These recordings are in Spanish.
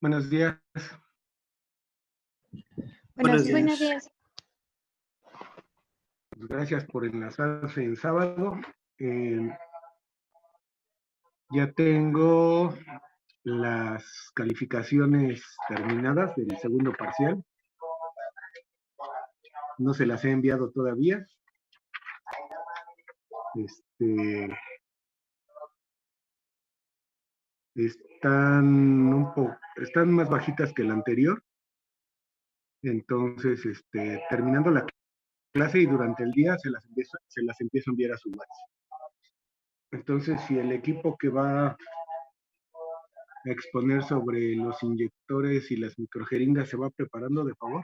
Buenos días. Buenos Buenos días. días. Gracias por enlazarse en sábado. Ya tengo las calificaciones terminadas del segundo parcial. No se las he enviado todavía. Están más bajitas que la anterior. Entonces, terminando la clase y durante el día se las empiezo a enviar a su WhatsApp. Entonces, si el equipo que va a exponer sobre los inyectores y las microjeringas se va preparando, de favor.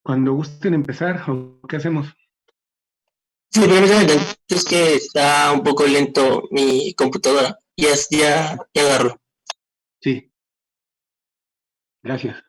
Cuando gusten empezar, ¿o qué hacemos? Sí, permítame, es que está un poco lento mi computadora. Ya agarro. Sí, gracias.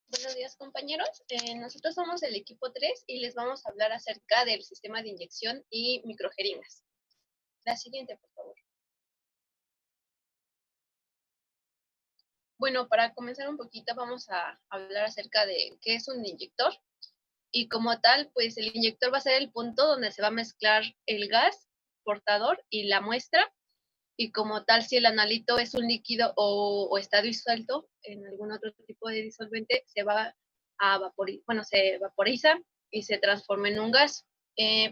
Buenos días, compañeros. Nosotros somos el equipo 3 y les vamos a hablar acerca del sistema de inyección y microjeringas. La siguiente, por favor. Bueno, para comenzar un poquito vamos a hablar acerca de qué es un inyector. Y como tal, pues el inyector va a ser el punto donde se va a mezclar el gas portador y la muestra. Y como tal, si el analito es un líquido o está disuelto en algún otro tipo de disolvente, se va a se vaporiza y se transforma en un gas.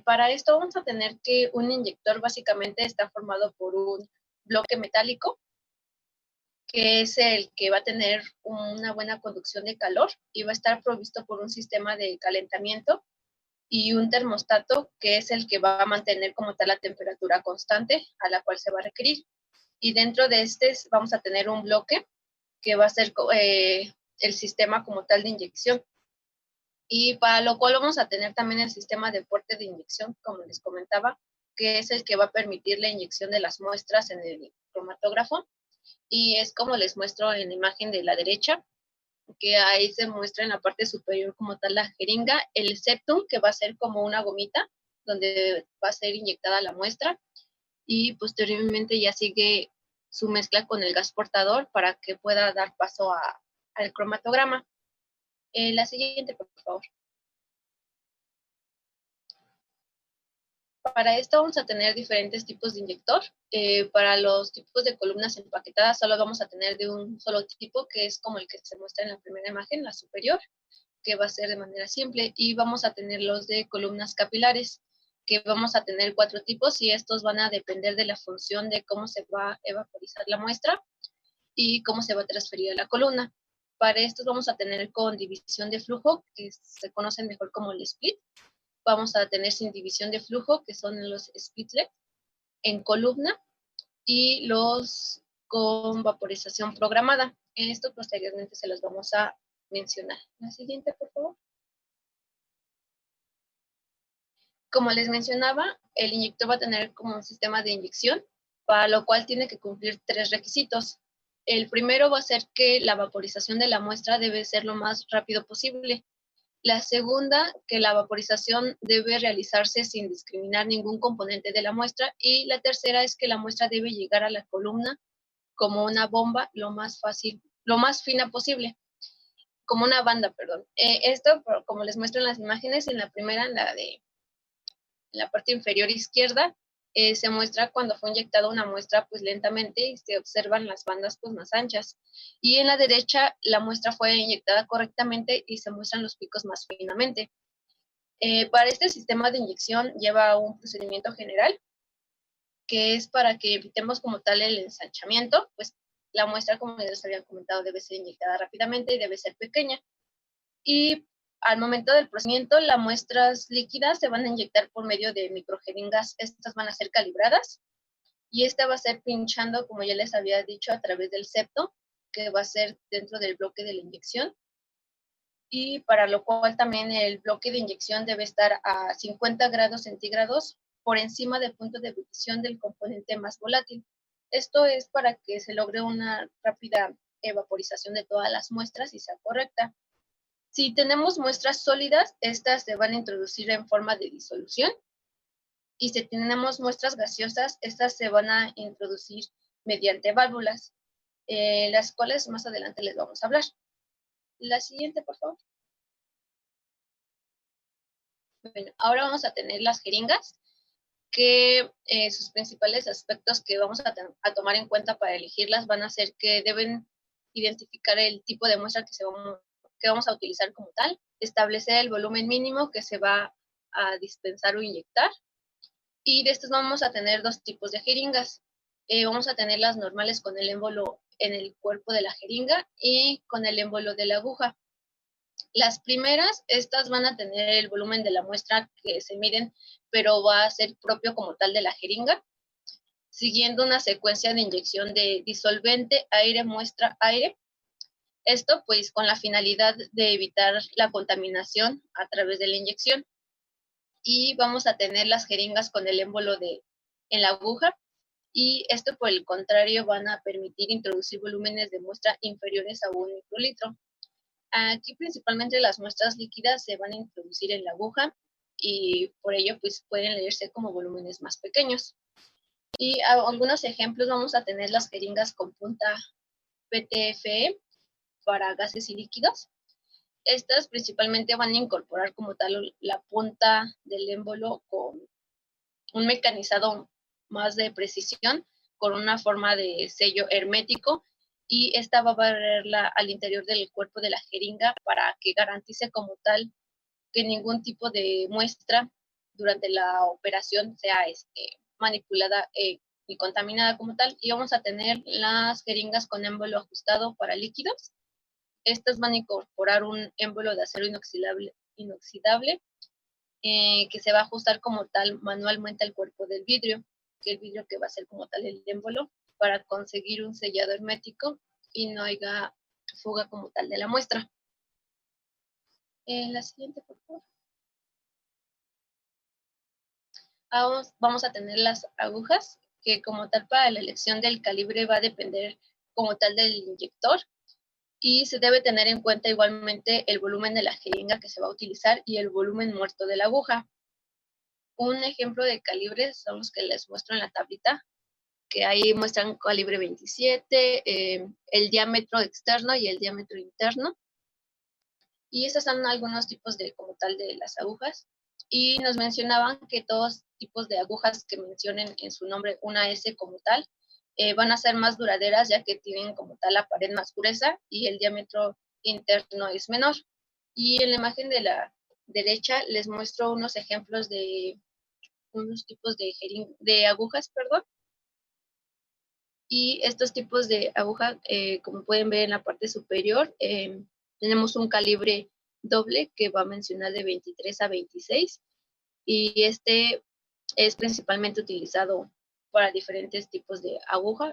Para esto vamos a tener que un inyector básicamente está formado por un bloque metálico, que es el que va a tener una buena conducción de calor y va a estar provisto por un sistema de calentamiento y un termostato, que es el que va a mantener como tal la temperatura constante a la cual se va a requerir. Y dentro de este vamos a tener un bloque que va a ser el sistema como tal de inyección. Y para lo cual vamos a tener también el sistema de puerta de inyección, como les comentaba, que es el que va a permitir la inyección de las muestras en el cromatógrafo. Y es como les muestro en la imagen de la derecha, que ahí se muestra en la parte superior como tal la jeringa, el septum, que va a ser como una gomita donde va a ser inyectada la muestra, y posteriormente ya sigue su mezcla con el gas portador para que pueda dar paso al cromatograma. La siguiente, por favor. Para esto vamos a tener diferentes tipos de inyector. Para los tipos de columnas empaquetadas solo vamos a tener de un solo tipo, que es como el que se muestra en la primera imagen, la superior, que va a ser de manera simple, y vamos a tener los de columnas capilares, que vamos a tener 4 tipos, y estos van a depender de la función de cómo se va a evaporizar la muestra y cómo se va a transferir a la columna. Para estos vamos a tener con división de flujo, que se conocen mejor como el split. Vamos a tener sin división de flujo, que son los splitlet, en columna, y los con vaporización programada. Esto posteriormente se los vamos a mencionar. La siguiente, por favor. Como les mencionaba, el inyector va a tener como un sistema de inyección, para lo cual tiene que cumplir 3 requisitos. El primero va a ser que la vaporización de la muestra debe ser lo más rápido posible. La segunda, que la vaporización debe realizarse sin discriminar ningún componente de la muestra. Y la tercera es que la muestra debe llegar a la columna como una bomba lo más fina posible, como una banda, perdón. Esto, como les muestro en las imágenes, en la primera, en la parte inferior izquierda, se muestra cuando fue inyectada una muestra pues lentamente y se observan las bandas pues más anchas. Y en la derecha la muestra fue inyectada correctamente y se muestran los picos más finamente. Para este sistema de inyección lleva un procedimiento general, que es para que evitemos como tal el ensanchamiento, pues la muestra, como les había comentado, debe ser inyectada rápidamente y debe ser pequeña. Y al momento del procedimiento, las muestras líquidas se van a inyectar por medio de microjeringas. Estas van a ser calibradas y esta va a ser pinchando, como ya les había dicho, a través del septo, que va a ser dentro del bloque de la inyección. Y para lo cual también el bloque de inyección debe estar a 50 grados centígrados por encima del punto de ebullición del componente más volátil. Esto es para que se logre una rápida evaporización de todas las muestras y sea correcta. Si tenemos muestras sólidas, estas se van a introducir en forma de disolución. Y si tenemos muestras gaseosas, estas se van a introducir mediante válvulas, las cuales más adelante les vamos a hablar. La siguiente, por favor. Bueno, ahora vamos a tener las jeringas, que sus principales aspectos que vamos a tomar en cuenta para elegirlas van a ser que deben identificar el tipo de muestra que vamos a utilizar como tal, establecer el volumen mínimo que se va a dispensar o inyectar, y de estos vamos a tener dos tipos de jeringas. Vamos a tener las normales con el émbolo en el cuerpo de la jeringa y con el émbolo de la aguja. Las primeras, estas van a tener el volumen de la muestra que se miden, pero va a ser propio como tal de la jeringa, siguiendo una secuencia de inyección de disolvente, aire, muestra, aire. Esto pues con la finalidad de evitar la contaminación a través de la inyección. Y vamos a tener las jeringas con el émbolo en la aguja, y esto por el contrario van a permitir introducir volúmenes de muestra inferiores a 1 microlitro. Aquí principalmente las muestras líquidas se van a introducir en la aguja y por ello pues pueden leerse como volúmenes más pequeños. Y algunos ejemplos vamos a tener las jeringas con punta PTFE para gases y líquidos. Estas principalmente van a incorporar como tal la punta del émbolo con un mecanizado más de precisión, con una forma de sello hermético, y esta va a barrerla al interior del cuerpo de la jeringa para que garantice como tal que ningún tipo de muestra durante la operación sea manipulada y contaminada como tal. Y vamos a tener las jeringas con émbolo ajustado para líquidos. Estas van a incorporar un émbolo de acero inoxidable que se va a ajustar como tal manualmente al cuerpo del vidrio, que el vidrio que va a ser como tal el émbolo, para conseguir un sellado hermético y no haya fuga como tal de la muestra. La siguiente, por favor. Vamos a tener las agujas, que como tal para la elección del calibre va a depender como tal del inyector, y se debe tener en cuenta igualmente el volumen de la jeringa que se va a utilizar y el volumen muerto de la aguja. Un ejemplo de calibres son los que les muestro en la tablita, que ahí muestran calibre 27, el diámetro externo y el diámetro interno. Y estos son algunos tipos de como tal de las agujas. Y nos mencionaban que todos tipos de agujas que mencionen en su nombre una S como tal, van a ser más duraderas, ya que tienen como tal la pared más gruesa y el diámetro interno es menor. Y en la imagen de la derecha les muestro unos ejemplos de unos tipos de agujas, perdón. Y estos tipos de aguja, como pueden ver en la parte superior, tenemos un calibre doble que va a mencionar de 23 a 26, y este es principalmente utilizado para diferentes tipos de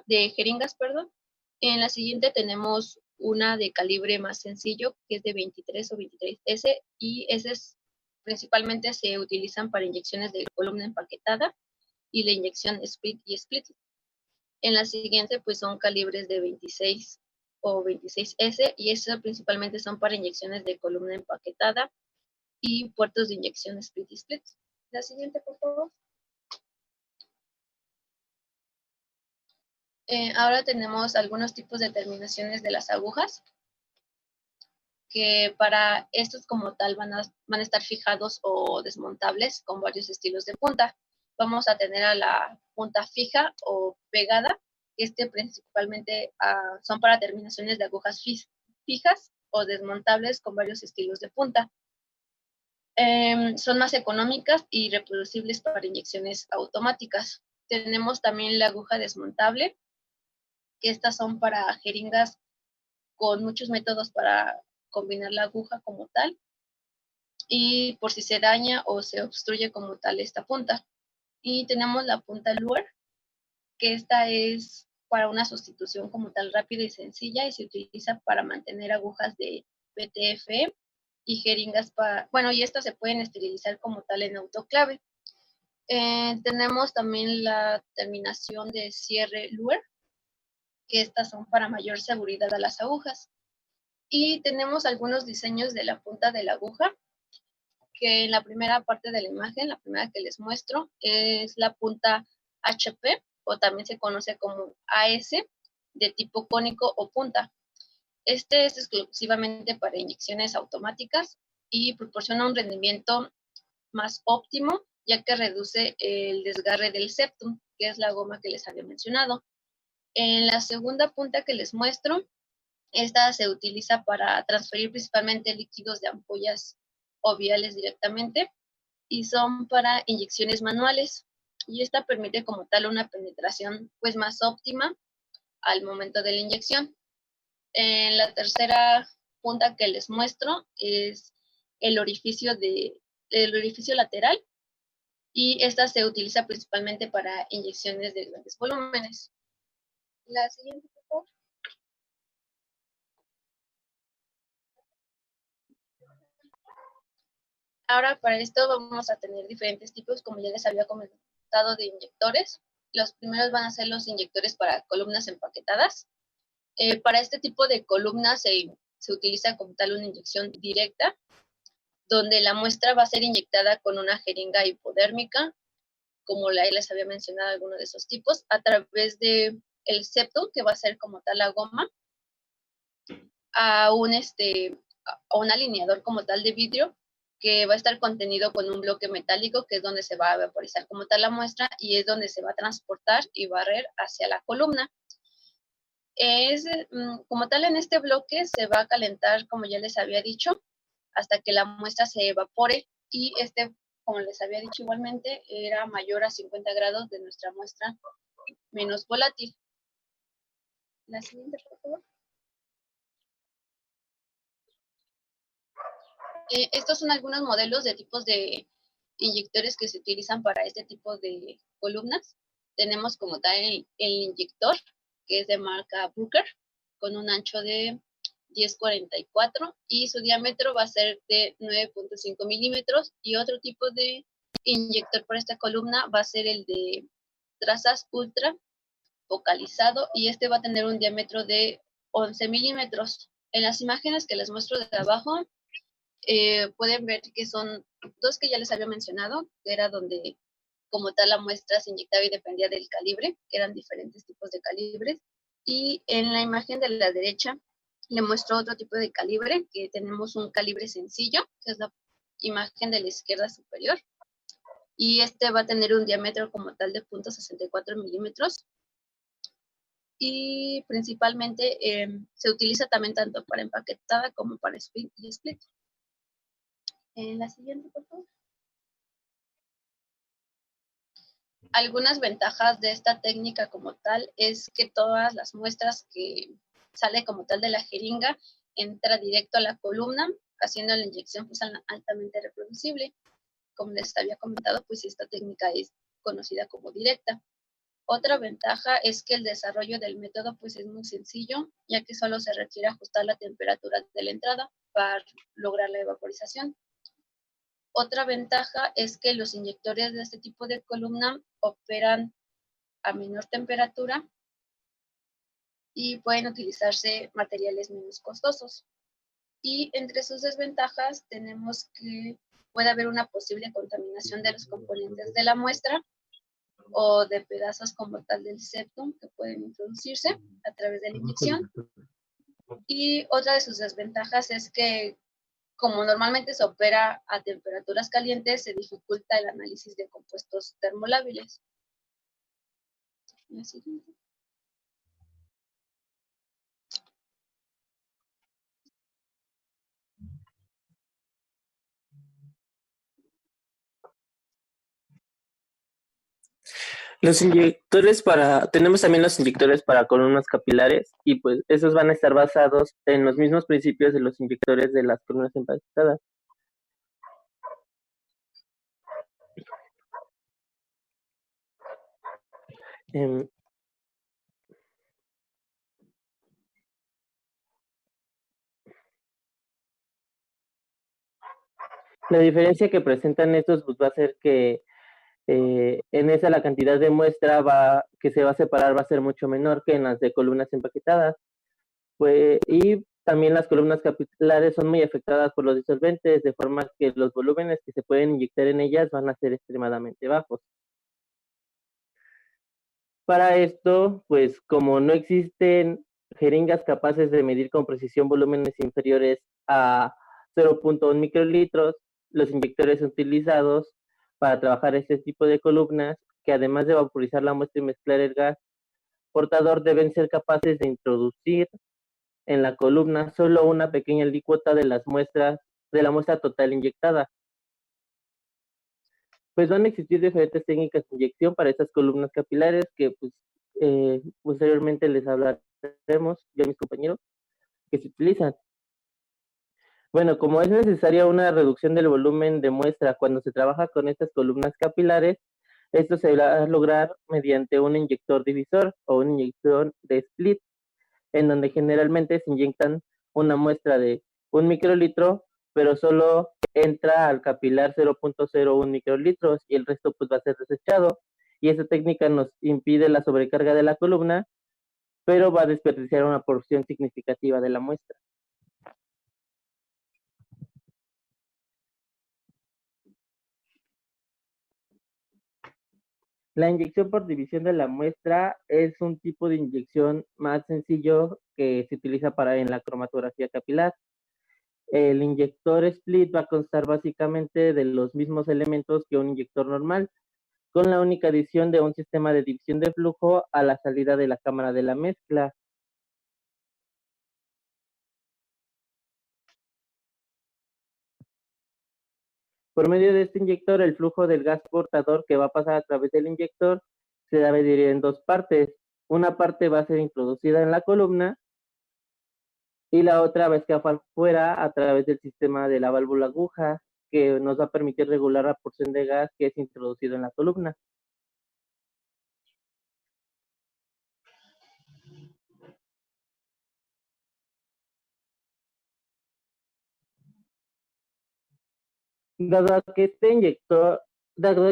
de jeringas, perdón. En la siguiente tenemos una de calibre más sencillo, que es de 23 o 23S, y esas principalmente se utilizan para inyecciones de columna empaquetada y la inyección split y split. En la siguiente, pues son calibres de 26 o 26S, y estos principalmente son para inyecciones de columna empaquetada y puertos de inyección split y split. La siguiente, por favor. Ahora tenemos algunos tipos de terminaciones de las agujas, que para estos como tal van a estar fijados o desmontables con varios estilos de punta. Vamos a tener a la punta fija o pegada, que principalmente son para terminaciones de agujas fijas o desmontables con varios estilos de punta. Son más económicas y reproducibles para inyecciones automáticas. Tenemos también la aguja desmontable, que estas son para jeringas con muchos métodos para combinar la aguja como tal, y por si se daña o se obstruye como tal esta punta. Y tenemos la punta Luer, que esta es para una sustitución como tal rápida y sencilla, y se utiliza para mantener agujas de PTFE y jeringas y estas se pueden esterilizar como tal en autoclave. Tenemos también la terminación de cierre Luer, que estas son para mayor seguridad a las agujas. Y tenemos algunos diseños de la punta de la aguja, que en la primera parte de la imagen, la primera que les muestro, es la punta HP, o también se conoce como AS, de tipo cónico o punta. Este es exclusivamente para inyecciones automáticas y proporciona un rendimiento más óptimo, ya que reduce el desgarre del septum, que es la goma que les había mencionado. En la segunda punta que les muestro, esta se utiliza para transferir principalmente líquidos de ampollas o viales directamente y son para inyecciones manuales. Y esta permite como tal una penetración pues más óptima al momento de la inyección. En la tercera punta que les muestro es el orificio lateral y esta se utiliza principalmente para inyecciones de grandes volúmenes. La siguiente, por favor. Ahora para esto vamos a tener diferentes tipos, como ya les había comentado, de inyectores. Los primeros van a ser los inyectores para columnas empaquetadas. Para este tipo de columnas se utiliza como tal una inyección directa, donde la muestra va a ser inyectada con una jeringa hipodérmica, como les había mencionado alguno de esos tipos, a través de el septum, que va a ser como tal la goma, a un alineador como tal de vidrio, que va a estar contenido con un bloque metálico, que es donde se va a vaporizar como tal la muestra y es donde se va a transportar y barrer hacia la columna. Como tal, en este bloque se va a calentar, como ya les había dicho, hasta que la muestra se evapore y como les había dicho igualmente, era mayor a 50 grados de nuestra muestra menos volátil. La siguiente, por favor. Estos son algunos modelos de tipos de inyectores que se utilizan para este tipo de columnas. Tenemos como tal el inyector, que es de marca Bruker, con un ancho de 10.44 y su diámetro va a ser de 9.5 milímetros. Y otro tipo de inyector para esta columna va a ser el de trazas ultra focalizado y este va a tener un diámetro de 11 milímetros. En las imágenes que les muestro de abajo, pueden ver que son dos que ya les había mencionado, que era donde como tal la muestra se inyectaba y dependía del calibre, que eran diferentes tipos de calibres. Y en la imagen de la derecha le muestro otro tipo de calibre, que tenemos un calibre sencillo, que es la imagen de la izquierda superior. Y este va a tener un diámetro como tal de 0.64 milímetros. Y principalmente se utiliza también tanto para empaquetada como para split y split. La siguiente, por favor. Algunas ventajas de esta técnica como tal es que todas las muestras que sale como tal de la jeringa entra directo a la columna, haciendo la inyección pues altamente reproducible. Como les había comentado, pues esta técnica es conocida como directa. Otra ventaja es que el desarrollo del método pues es muy sencillo, ya que solo se requiere ajustar la temperatura de la entrada para lograr la evaporización. Otra ventaja es que los inyectores de este tipo de columna operan a menor temperatura y pueden utilizarse materiales menos costosos. Y entre sus desventajas tenemos que puede haber una posible contaminación de los componentes de la muestra o de pedazos como tal del septum que pueden introducirse a través de la inyección. Y otra de sus desventajas es que como normalmente se opera a temperaturas calientes, se dificulta el análisis de compuestos termolábiles. La siguiente. Los inyectores tenemos también los inyectores para columnas capilares y pues esos van a estar basados en los mismos principios de los inyectores de las columnas empaquetadas. La diferencia que presentan estos pues va a ser que en esa la cantidad de muestra que se va a separar va a ser mucho menor que en las de columnas empaquetadas. Pues, y también las columnas capilares son muy afectadas por los disolventes, de forma que los volúmenes que se pueden inyectar en ellas van a ser extremadamente bajos. Para esto, pues como no existen jeringas capaces de medir con precisión volúmenes inferiores a 0.1 microlitros, los inyectores utilizados para trabajar este tipo de columnas, que además de vaporizar la muestra y mezclar el gas portador, deben ser capaces de introducir en la columna solo una pequeña alícuota de la muestra total inyectada. Pues van a existir diferentes técnicas de inyección para estas columnas capilares que pues, posteriormente les hablaremos yo y mis compañeros que se utilizan. Bueno, como es necesaria una reducción del volumen de muestra cuando se trabaja con estas columnas capilares, esto se va a lograr mediante un inyector divisor o un inyector de split, en donde generalmente se inyectan una muestra de 1 microlitro, pero solo entra al capilar 0.01 microlitros y el resto pues va a ser desechado. Y esta técnica nos impide la sobrecarga de la columna, pero va a desperdiciar una porción significativa de la muestra. La inyección por división de la muestra es un tipo de inyección más sencillo que se utiliza en la cromatografía capilar. El inyector split va a constar básicamente de los mismos elementos que un inyector normal, con la única adición de un sistema de división de flujo a la salida de la cámara de la mezcla. Por medio de este inyector, el flujo del gas portador que va a pasar a través del inyector se debe dividir en dos partes. Una parte va a ser introducida en la columna y la otra va a escapar fuera a través del sistema de la válvula aguja, que nos va a permitir regular la porción de gas que es introducido en la columna. Dado que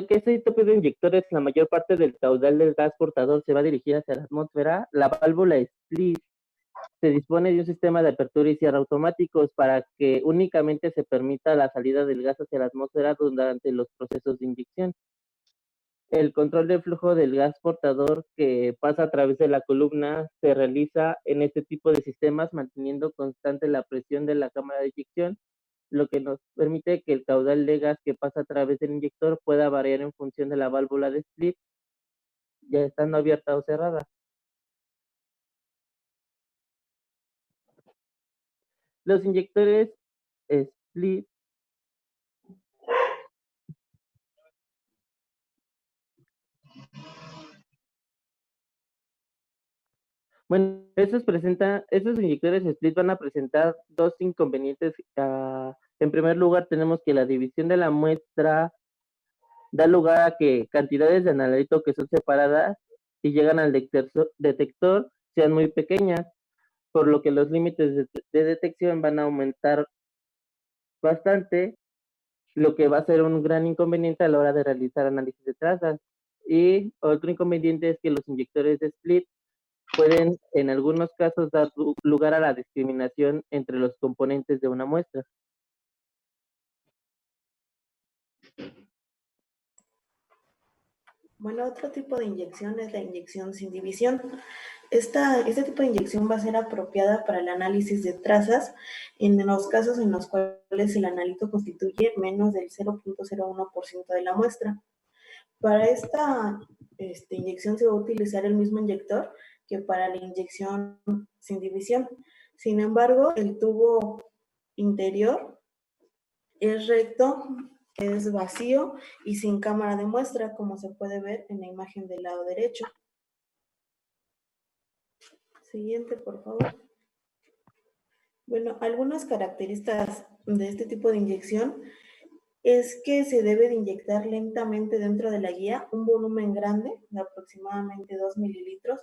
este tipo de inyectores, la mayor parte del caudal del gas portador se va a dirigir hacia la atmósfera, la válvula split se dispone de un sistema de apertura y cierre automáticos para que únicamente se permita la salida del gas hacia la atmósfera durante los procesos de inyección. El control del flujo del gas portador que pasa a través de la columna se realiza en este tipo de sistemas manteniendo constante la presión de la cámara de inyección, lo que nos permite que el caudal de gas que pasa a través del inyector pueda variar en función de la válvula de split, ya estando abierta o cerrada. Los inyectores split Bueno, estos inyectores split van a presentar dos inconvenientes. En primer lugar, tenemos que la división de la muestra da lugar a que cantidades de analito que son separadas y llegan al detector sean muy pequeñas, por lo que los límites de detección van a aumentar bastante, lo que va a ser un gran inconveniente a la hora de realizar análisis de trazas. Y otro inconveniente es que los inyectores de split pueden en algunos casos dar lugar a la discriminación entre los componentes de una muestra. Bueno, otro tipo de inyección es la inyección sin división. Este tipo de inyección va a ser apropiada para el análisis de trazas en los casos en los cuales el analito constituye menos del 0.01% de la muestra. Para esta inyección se va a utilizar el mismo inyector que para la inyección sin división. Sin embargo, el tubo interior es recto, es vacío y sin cámara de muestra, como se puede ver en la imagen del lado derecho. Siguiente, por favor. Bueno, algunas características de este tipo de inyección es que se debe de inyectar lentamente dentro de la guía un volumen grande de aproximadamente 2 mililitros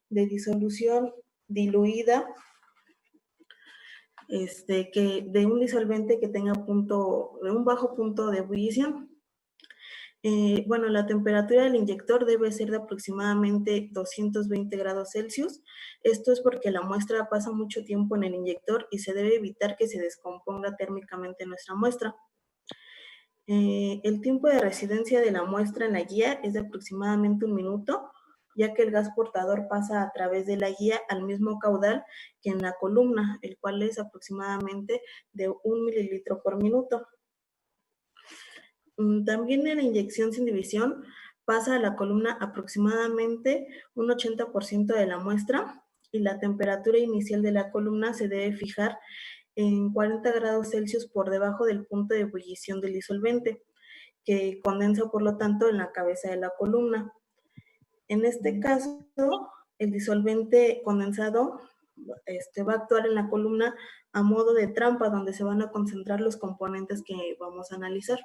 de disolución diluida, de un disolvente que tenga un bajo punto de ebullición. Bueno, la temperatura del inyector debe ser de aproximadamente 220 grados Celsius. Esto es porque la muestra pasa mucho tiempo en el inyector y se debe evitar que se descomponga térmicamente nuestra muestra. El tiempo de residencia de la muestra en la guía es de aproximadamente 1 minuto, ya que el gas portador pasa a través de la guía al mismo caudal que en la columna, el cual es aproximadamente de 1 mililitro por minuto. También en la inyección sin división pasa a la columna aproximadamente un 80% de la muestra y la temperatura inicial de la columna se debe fijar en 40 grados Celsius por debajo del punto de ebullición del disolvente, que condensa por lo tanto en la cabeza de la columna. En este caso, el disolvente condensado va a actuar en la columna a modo de trampa, donde se van a concentrar los componentes que vamos a analizar.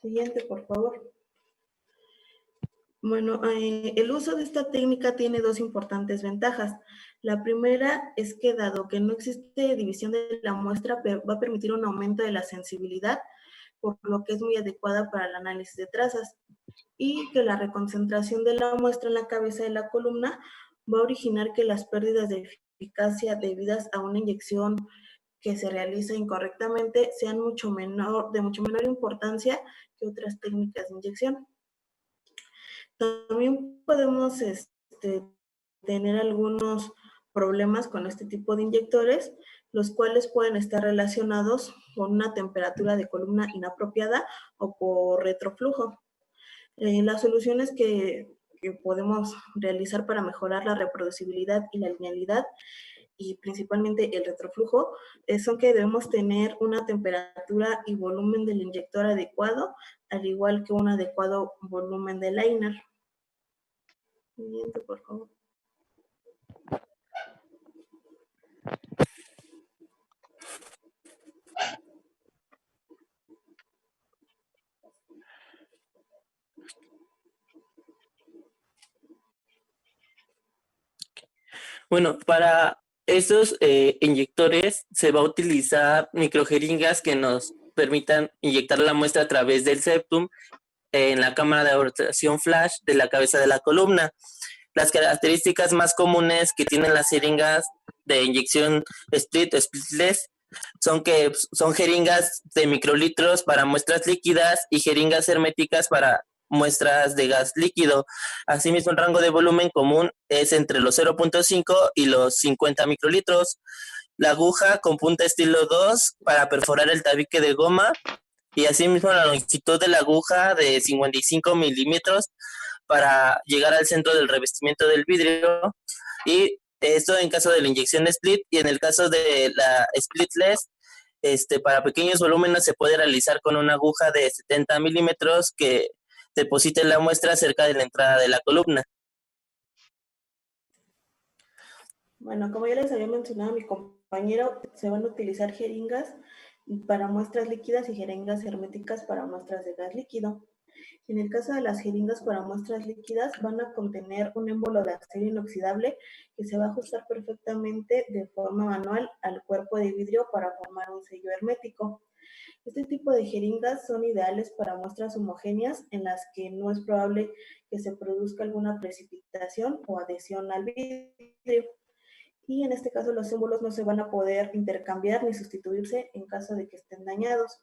Siguiente, por favor. Bueno, el uso de esta técnica tiene dos importantes ventajas. La primera es que dado que no existe división de la muestra, va a permitir un aumento de la sensibilidad, por lo que es muy adecuada para el análisis de trazas, y que la reconcentración de la muestra en la cabeza de la columna va a originar que las pérdidas de eficacia debidas a una inyección que se realiza incorrectamente sean de mucho menor importancia que otras técnicas de inyección. También podemos tener algunos problemas con este tipo de inyectores, los cuales pueden estar relacionados con una temperatura de columna inapropiada o por retroflujo. Las soluciones que podemos realizar para mejorar la reproducibilidad y la linealidad y principalmente el retroflujo son que debemos tener una temperatura y volumen del inyector adecuado, al igual que un adecuado volumen de liner. Siguiente, por favor. Bueno, para estos inyectores se va a utilizar microjeringas que nos permitan inyectar la muestra a través del septum en la cámara de rotación flash de la cabeza de la columna. Las características más comunes que tienen las jeringas de inyección split o splitless son que son jeringas de microlitros para muestras líquidas y jeringas herméticas para muestras de gas líquido. Asimismo, el rango de volumen común es entre los 0.5 y los 50 microlitros. La aguja con punta estilo 2 para perforar el tabique de goma y asimismo la longitud de la aguja de 55 milímetros para llegar al centro del revestimiento del vidrio, y esto en caso de la inyección split, y en el caso de la splitless, para pequeños volúmenes se puede realizar con una aguja de 70 milímetros que deposite la muestra cerca de la entrada de la columna. Bueno, como ya les había mencionado a mi compañero, se van a utilizar jeringas para muestras líquidas y jeringas herméticas para muestras de gas líquido. En el caso de las jeringas para muestras líquidas, van a contener un émbolo de acero inoxidable que se va a ajustar perfectamente de forma manual al cuerpo de vidrio para formar un sello hermético. Este tipo de jeringas son ideales para muestras homogéneas en las que no es probable que se produzca alguna precipitación o adhesión al vidrio. Y en este caso los émbolos no se van a poder intercambiar ni sustituirse en caso de que estén dañados.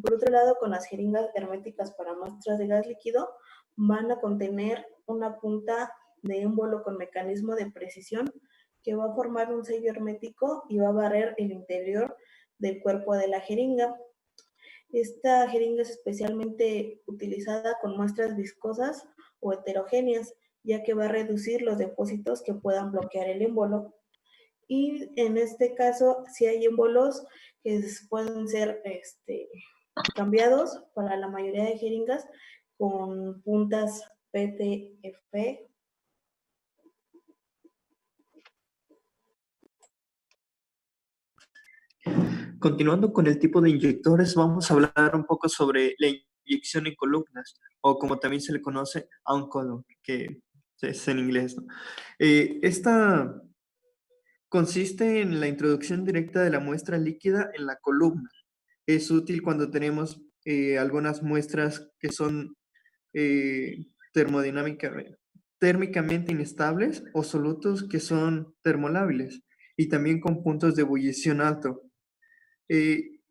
Por otro lado, con las jeringas herméticas para muestras de gas líquido, van a contener una punta de émbolo con mecanismo de precisión que va a formar un sello hermético y va a barrer el interior del cuerpo de la jeringa. Esta jeringa es especialmente utilizada con muestras viscosas o heterogéneas, ya que va a reducir los depósitos que puedan bloquear el émbolo. Y en este caso, si hay émbolos que pueden ser cambiados para la mayoría de jeringas con puntas PTFE. Continuando con el tipo de inyectores, vamos a hablar un poco sobre la inyección en columnas, o como también se le conoce, on-column, que es en inglés, ¿no? Esta consiste en la introducción directa de la muestra líquida en la columna. Es útil cuando tenemos algunas muestras que son térmicamente inestables o solutos que son termolábiles y también con puntos de ebullición alto.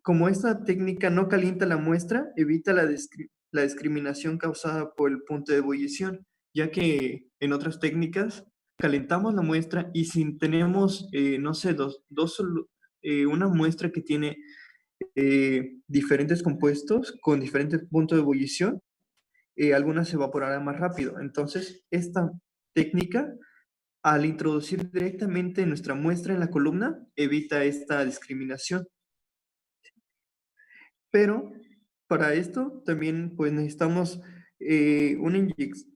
Como esta técnica no calienta la muestra, evita la discriminación causada por el punto de ebullición, ya que en otras técnicas calentamos la muestra y si tenemos, no sé, una muestra que tiene diferentes compuestos con diferentes puntos de ebullición, algunas se evaporarán más rápido. Entonces, esta técnica, al introducir directamente nuestra muestra en la columna, evita esta discriminación. Pero para esto también pues necesitamos una inyección,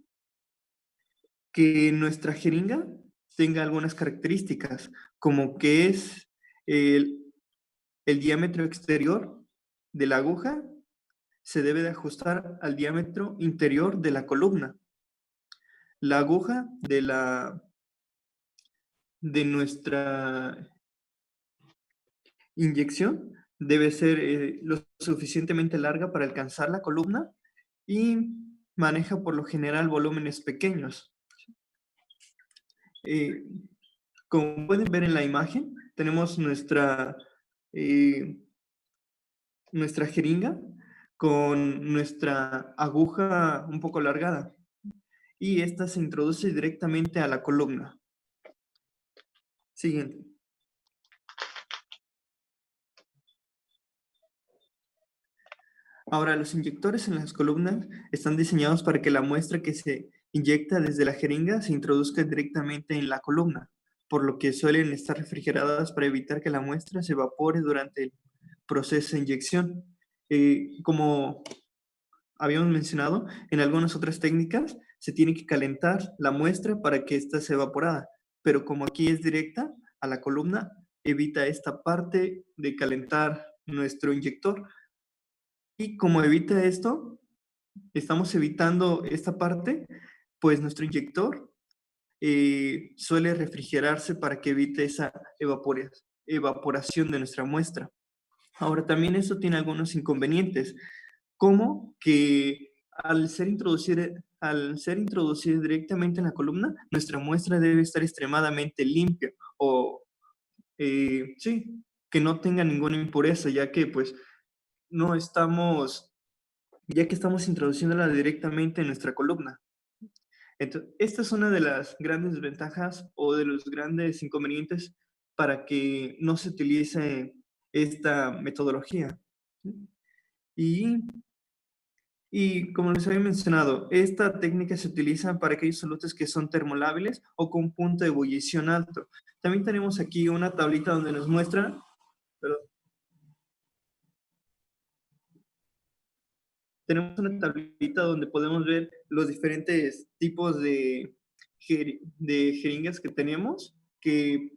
que nuestra jeringa tenga algunas características, como que es el diámetro exterior de la aguja se debe de ajustar al diámetro interior de la columna. La aguja de nuestra inyección debe ser lo suficientemente larga para alcanzar la columna y maneja por lo general volúmenes pequeños. Como pueden ver en la imagen, tenemos nuestra jeringa con nuestra aguja un poco alargada y esta se introduce directamente a la columna. Siguiente. Ahora, los inyectores en las columnas están diseñados para que la muestra que se inyecta desde la jeringa se introduzca directamente en la columna, por lo que suelen estar refrigeradas para evitar que la muestra se evapore durante el proceso de inyección. Como habíamos mencionado, en algunas otras técnicas se tiene que calentar la muestra para que ésta sea evaporada, pero como aquí es directa a la columna, evita esta parte de calentar nuestro inyector. Y como evita esto, estamos evitando esta parte, pues nuestro inyector suele refrigerarse para que evite esa evaporación de nuestra muestra. Ahora, también eso tiene algunos inconvenientes, como que al ser introducido directamente en la columna, nuestra muestra debe estar extremadamente limpia o, sí, que no tenga ninguna impureza, ya que pues no estamos, ya que estamos introduciéndola directamente en nuestra columna. Entonces, esta es una de las grandes desventajas o de los grandes inconvenientes para que no se utilice esta metodología. Y como les había mencionado, esta técnica se utiliza para aquellos solutos que son termolábiles o con punto de ebullición alto. También tenemos aquí una tablita donde nos muestra, perdón, tenemos una tablita donde podemos ver los diferentes tipos de jeringas que tenemos, que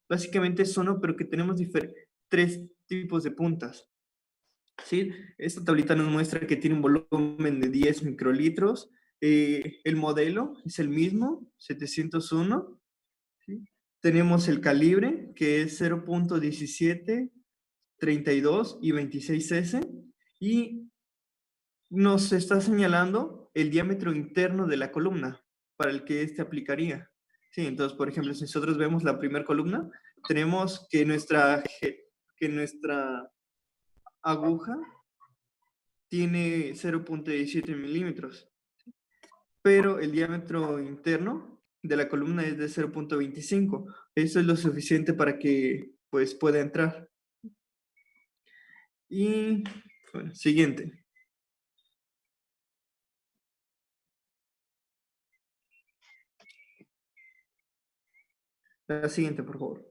básicamente es uno, pero que tenemos tres tipos de puntas. ¿Sí? Esta tablita nos muestra que tiene un volumen de 10 microlitros. El modelo es el mismo, 701. ¿Sí? Tenemos el calibre, que es 0.17, 32 y 26S. Y nos está señalando el diámetro interno de la columna para el que este aplicaría. Sí, entonces, por ejemplo, si nosotros vemos la primera columna, tenemos que nuestra aguja tiene 0.17 milímetros, pero el diámetro interno de la columna es de 0.25. Eso es lo suficiente para que pues pueda entrar. Y bueno, siguiente. La siguiente, por favor.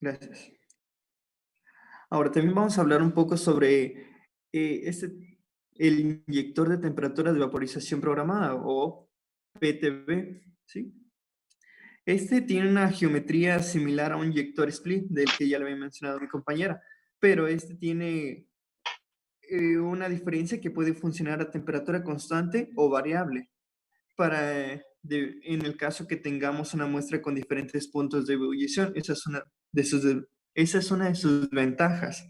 Gracias. Ahora también vamos a hablar un poco sobre el inyector de temperatura de vaporización programada o PTV, ¿sí? Este tiene una geometría similar a un inyector split, del que ya le había mencionado mi compañera, pero este tiene una diferencia que puede funcionar a temperatura constante o variable, en el caso que tengamos una muestra con diferentes puntos de ebullición. Esa es una de sus ventajas.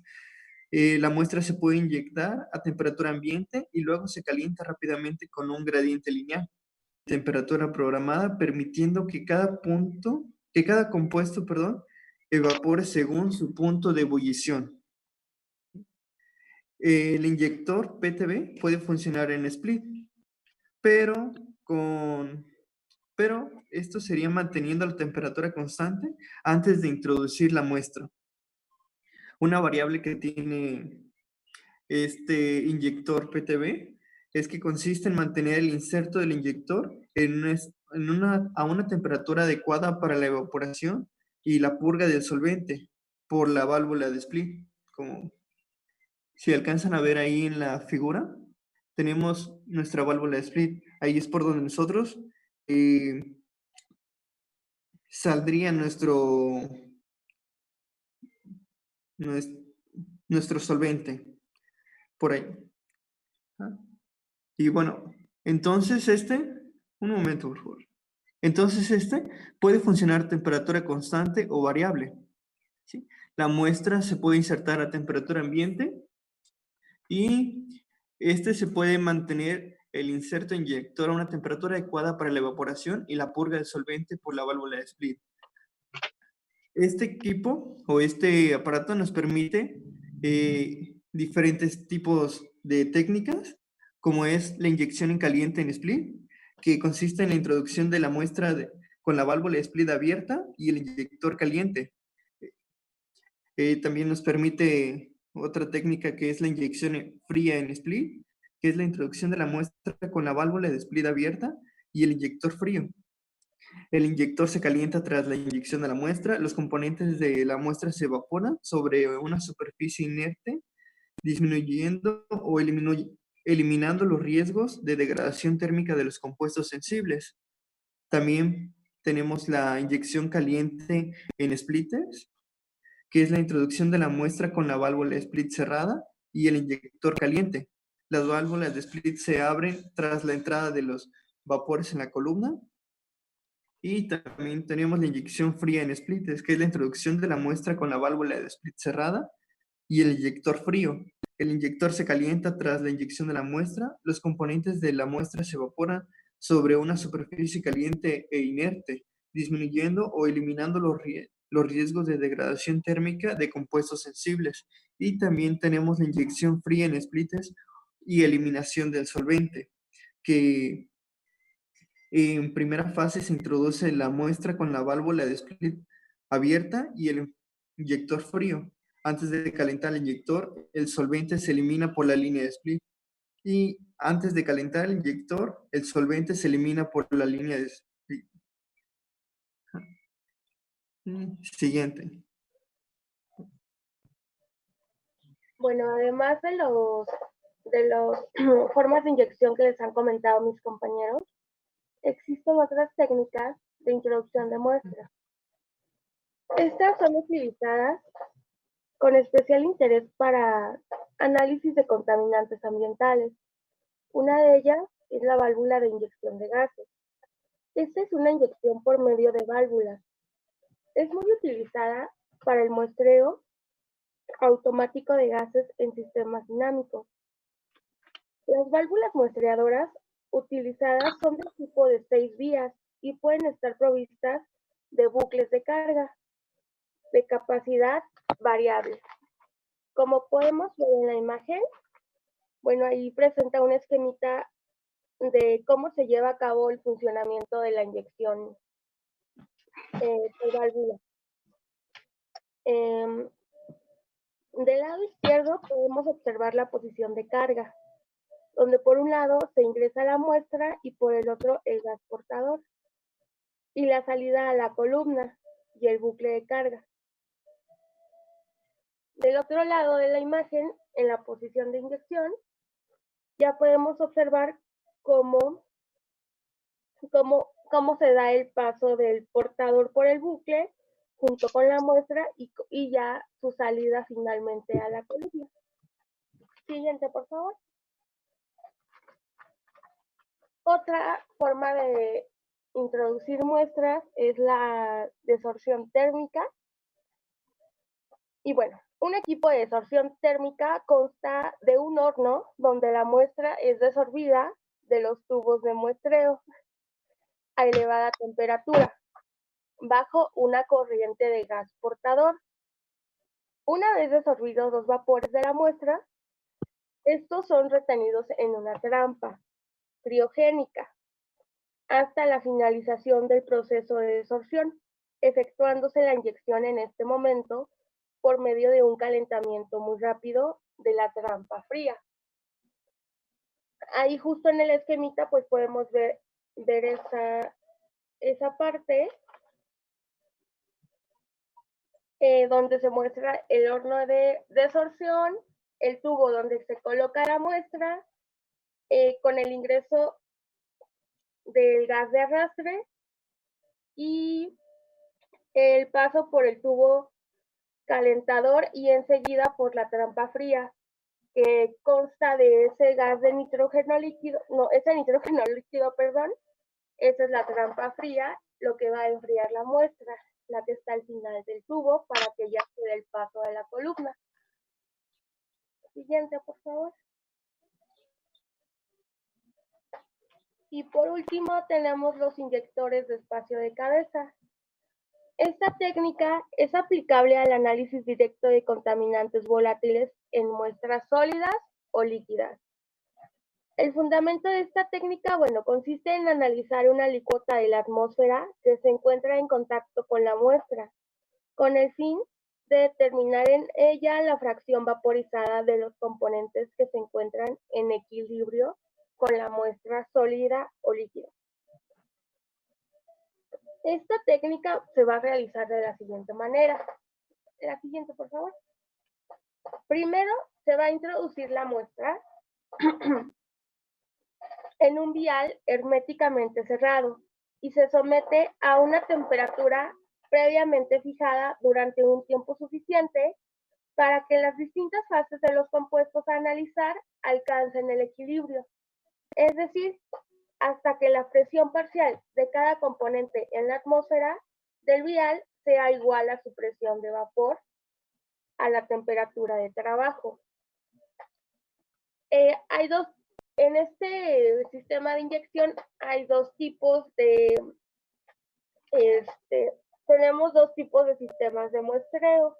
La muestra se puede inyectar a temperatura ambiente y luego se calienta rápidamente con un gradiente lineal de temperatura programada, permitiendo que cada compuesto, evapore según su punto de ebullición. El inyector PTB puede funcionar en split, pero esto sería manteniendo la temperatura constante antes de introducir la muestra. Una variable que tiene este inyector PTB es que consiste en mantener el inserto del inyector a una temperatura adecuada para la evaporación y la purga del solvente por la válvula de split. Como si alcanzan a ver ahí en la figura, tenemos nuestra válvula de split. Ahí es por donde nosotros saldría nuestro solvente por ahí. Y bueno, entonces un momento por favor. Entonces puede funcionar a temperatura constante o variable, ¿sí? La muestra se puede insertar a temperatura ambiente y se puede mantener el inserto inyector a una temperatura adecuada para la evaporación y la purga del solvente por la válvula de split. Este equipo o este aparato nos permite diferentes tipos de técnicas, como es la inyección en caliente en split, que consiste en la introducción de la muestra con la válvula de split abierta y el inyector caliente. También nos permite otra técnica que es la inyección fría en split, que es la introducción de la muestra con la válvula de split abierta y el inyector frío. El inyector se calienta tras la inyección de la muestra. Los componentes de la muestra se evaporan sobre una superficie inerte, disminuyendo o eliminando los riesgos de degradación térmica de los compuestos sensibles. También tenemos la inyección caliente en splitters, que es la introducción de la muestra con la válvula de split cerrada y el inyector caliente. Las válvulas de split se abren tras la entrada de los vapores en la columna. Y también tenemos la inyección fría en splitters, que es la introducción de la muestra con la válvula de split cerrada y el inyector frío. El inyector se calienta tras la inyección de la muestra. Los componentes de la muestra se evaporan sobre una superficie caliente e inerte, disminuyendo o eliminando los riesgos de degradación térmica de compuestos sensibles. Y también tenemos la inyección fría en splitters y eliminación del solvente, que en primera fase se introduce la muestra con la válvula de split abierta y el inyector frío. Antes de calentar el inyector, el solvente se elimina por la línea de split. Y antes de calentar el inyector, el solvente se elimina por la línea de split. Siguiente. Bueno, además de las formas de inyección que les han comentado mis compañeros, existen otras técnicas de introducción de muestras. Estas son utilizadas con especial interés para análisis de contaminantes ambientales. Una de ellas es la válvula de inyección de gases. Esta es una inyección por medio de válvulas. Es muy utilizada para el muestreo automático de gases en sistemas dinámicos. Las válvulas muestreadoras utilizadas son del tipo de 6 vías y pueden estar provistas de bucles de carga de capacidad variable. Como podemos ver en la imagen, bueno, ahí presenta un esquemita de cómo se lleva a cabo el funcionamiento de la inyección por válvula. Del lado izquierdo podemos observar la posición de carga, donde por un lado se ingresa la muestra y por el otro el gas portador, y la salida a la columna y el bucle de carga. Del otro lado de la imagen, en la posición de inyección, ya podemos observar cómo se da el paso del portador por el bucle junto con la muestra y ya su salida finalmente a la columna. Siguiente, por favor. Otra forma de introducir muestras es la desorción térmica. Y bueno, un equipo de desorción térmica consta de un horno donde la muestra es desorbida de los tubos de muestreo a elevada temperatura, bajo una corriente de gas portador. Una vez desorbidos los vapores de la muestra, Estos son retenidos en una trampa criogénica hasta la finalización del proceso de desorción, efectuándose la inyección en este momento por medio de un calentamiento muy rápido de la trampa fría. Ahí justo en el esquemita pues podemos ver esa parte donde se muestra el horno de desorción, el tubo donde se coloca la muestra, con el ingreso del gas de arrastre y el paso por el tubo calentador y enseguida por la trampa fría, que consta de ese gas de nitrógeno líquido, no, ese nitrógeno líquido, perdón, esa es la trampa fría, lo que va a enfriar la muestra, la que está al final del tubo, para que ya se dé el paso a la columna. Siguiente, por favor. Y por último tenemos los inyectores de espacio de cabeza. Esta técnica es aplicable al análisis directo de contaminantes volátiles en muestras sólidas o líquidas. El fundamento de esta técnica, consiste en analizar una alícuota de la atmósfera que se encuentra en contacto con la muestra, con el fin de determinar en ella la fracción vaporizada de los componentes que se encuentran en equilibrio con la muestra sólida o líquida. Esta técnica se va a realizar de la siguiente manera. La siguiente, por favor. Primero, se va a introducir la muestra en un vial herméticamente cerrado y se somete a una temperatura previamente fijada durante un tiempo suficiente para que las distintas fases de los compuestos a analizar alcancen el equilibrio. Es decir, hasta que la presión parcial de cada componente en la atmósfera del vial sea igual a su presión de vapor a la temperatura de trabajo. En este sistema de inyección hay dos tipos de, tenemos dos tipos de sistemas de muestreo.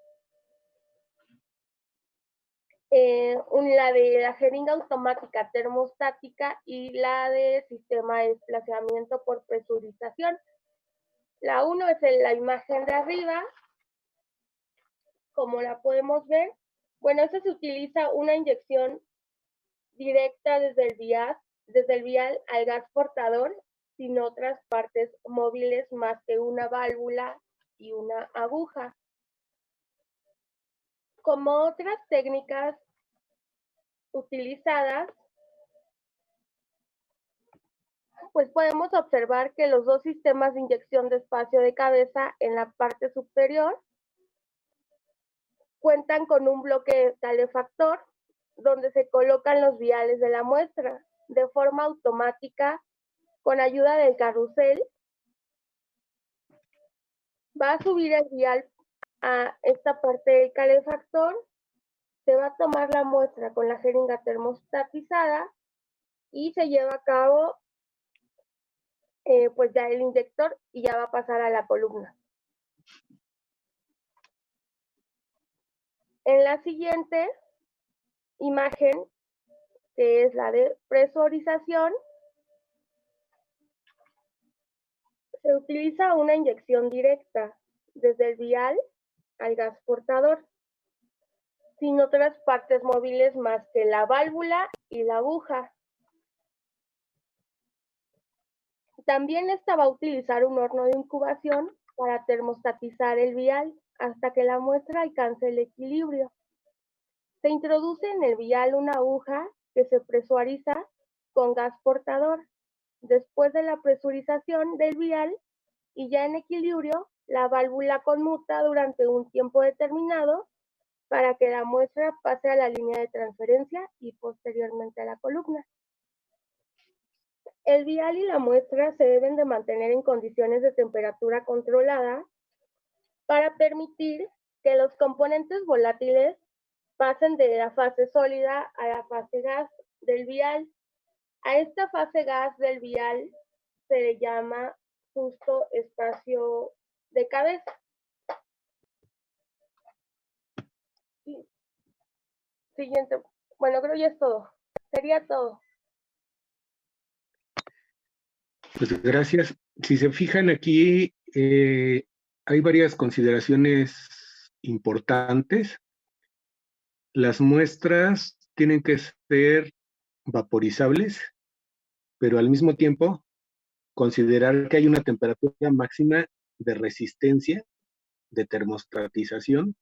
La de la jeringa automática termostática y la de sistema de desplazamiento por presurización. La 1 es la imagen de arriba, como la podemos ver. Esta se utiliza una inyección directa desde el vial al gas portador, sin otras partes móviles más que una válvula y una aguja. Como otras técnicas utilizadas, pues podemos observar que los dos sistemas de inyección de espacio de cabeza en la parte superior cuentan con un bloque calefactor donde se colocan los viales de la muestra de forma automática con ayuda del carrusel. Va a subir el vial a esta parte del calefactor, se va a tomar la muestra con la jeringa termostatizada y se lleva a cabo pues ya el inyector y ya va a pasar a la columna. En la siguiente imagen, que es la de presurización, se utiliza una inyección directa desde el vial al gas portador, sin otras partes móviles más que la válvula y la aguja. También esta va a utilizar un horno de incubación para termostatizar el vial hasta que la muestra alcance el equilibrio. Se introduce en el vial una aguja que se presuriza con gas portador. Después de la presurización del vial y ya en equilibrio, la válvula conmuta durante un tiempo determinado para que la muestra pase a la línea de transferencia y posteriormente a la columna. El vial y la muestra se deben de mantener en condiciones de temperatura controlada para permitir que los componentes volátiles pasen de la fase sólida a la fase gas del vial. A esta fase gas del vial se le llama justo espacio de cabeza. Siguiente, Bueno, creo ya es todo. Sería todo. Pues gracias. Si se fijan aquí, hay varias consideraciones importantes. Las muestras tienen que ser vaporizables, pero al mismo tiempo considerar que hay una temperatura máxima de resistencia, de termostatización,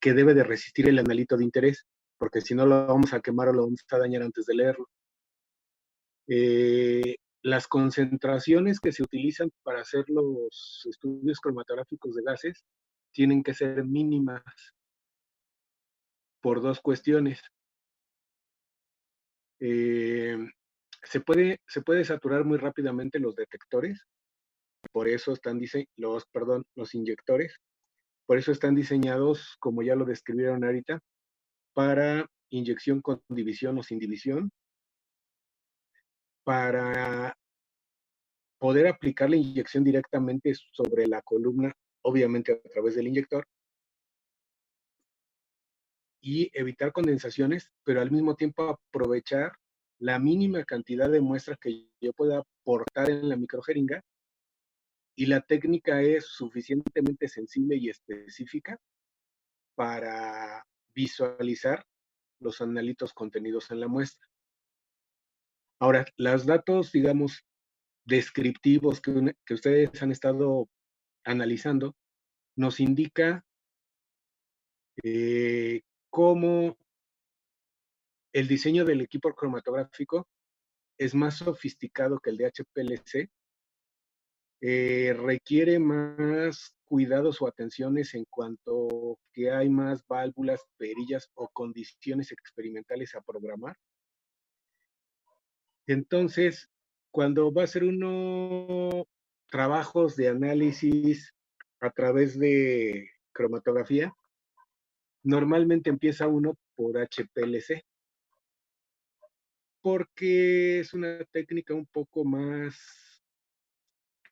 que debe de resistir el analito de interés, porque si no lo vamos a quemar o lo vamos a dañar antes de leerlo. Las concentraciones que se utilizan para hacer los estudios cromatográficos de gases tienen que ser mínimas por dos cuestiones. Se puede saturar muy rápidamente los detectores, por eso están los inyectores, por eso están diseñados, como ya lo describieron ahorita, para inyección con división o sin división, para poder aplicar la inyección directamente sobre la columna, obviamente a través del inyector, y evitar condensaciones, pero al mismo tiempo aprovechar la mínima cantidad de muestras que yo pueda aportar en la microjeringa, y la técnica es suficientemente sensible y específica para visualizar los analitos contenidos en la muestra. Ahora, los datos, digamos, descriptivos que ustedes han estado analizando, nos indica cómo el diseño del equipo cromatográfico es más sofisticado que el de HPLC, requiere más cuidados o atenciones en cuanto que hay más válvulas, perillas o condiciones experimentales a programar. Entonces, cuando va a hacer uno trabajos de análisis a través de cromatografía, normalmente empieza uno por HPLC, porque es una técnica un poco más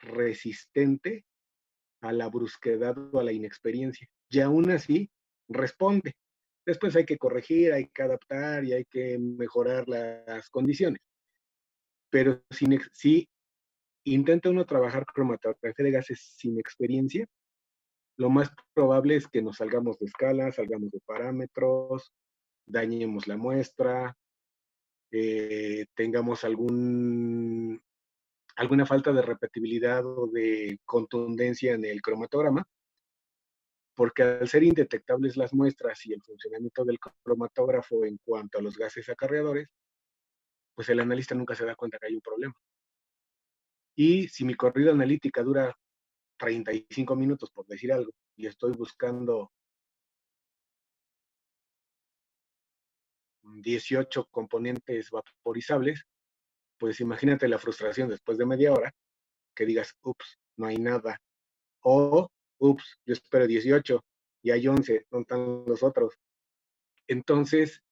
resistente a la brusquedad o a la inexperiencia. Y aún así, responde. Después hay que corregir, hay que adaptar y hay que mejorar las condiciones. Pero si intenta uno trabajar cromatografía de gases sin experiencia, lo más probable es que nos salgamos de escala, salgamos de parámetros, dañemos la muestra, tengamos alguna falta de repetibilidad o de contundencia en el cromatograma, porque al ser indetectables las muestras y el funcionamiento del cromatógrafo en cuanto a los gases acarreadores, pues el analista nunca se da cuenta que hay un problema. Y si mi corrida analítica dura 35 minutos, por decir algo, y estoy buscando 18 componentes vaporizables, pues imagínate la frustración después de media hora que digas, ups, no hay nada. O, ups, yo espero 18 y hay 11, ¿dónde están los otros? Entonces,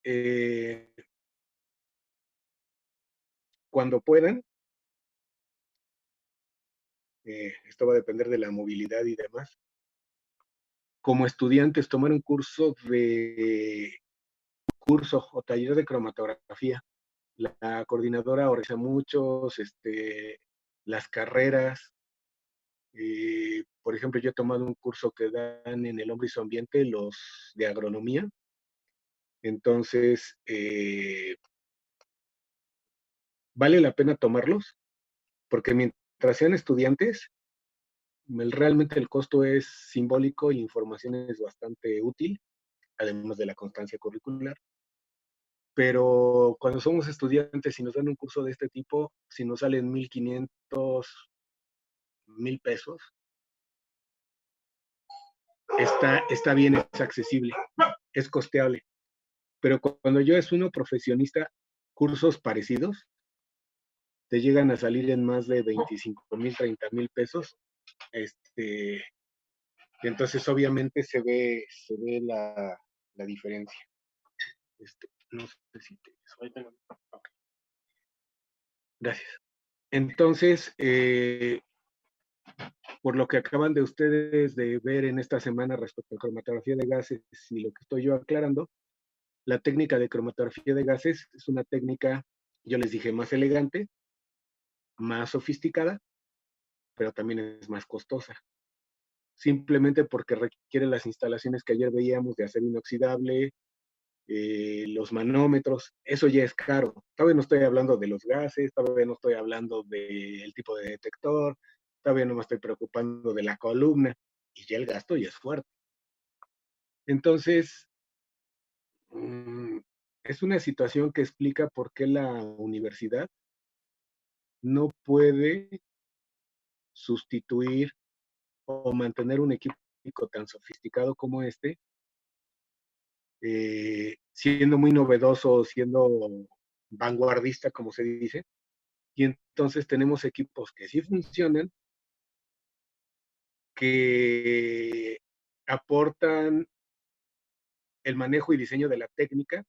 cuando puedan, esto va a depender de la movilidad y demás, como estudiantes tomar un curso o taller de cromatografía. La coordinadora organiza muchos, las carreras. Por ejemplo, yo he tomado un curso que dan en el Hombre y su Ambiente, los de agronomía. Entonces, vale la pena tomarlos, porque mientras sean estudiantes, realmente el costo es simbólico y la información es bastante útil, además de la constancia curricular. Pero cuando somos estudiantes y nos dan un curso de este tipo, si nos salen 1,500, 1,000 pesos, está bien, es accesible, es costeable. Pero cuando yo es uno profesionista, cursos parecidos, te llegan a salir en más de 25,000, 30,000 pesos. Entonces, obviamente, se ve la diferencia. No sé si te... Okay. Gracias. Entonces, por lo que acaban de ustedes de ver en esta semana respecto a cromatografía de gases y lo que estoy yo aclarando, La técnica de cromatografía de gases es una técnica, yo les dije, más elegante, más sofisticada, pero también es más costosa. Simplemente porque requiere las instalaciones que ayer veíamos de acero inoxidable, los manómetros, eso ya es caro. Todavía no estoy hablando de los gases, todavía no estoy hablando del tipo de detector, todavía no me estoy preocupando de la columna, y ya el gasto ya es fuerte. Entonces, es una situación que explica por qué la universidad no puede sustituir o mantener un equipo tan sofisticado como este, siendo muy novedoso, siendo vanguardista, como se dice, y entonces tenemos equipos que sí funcionan, que aportan el manejo y diseño de la técnica,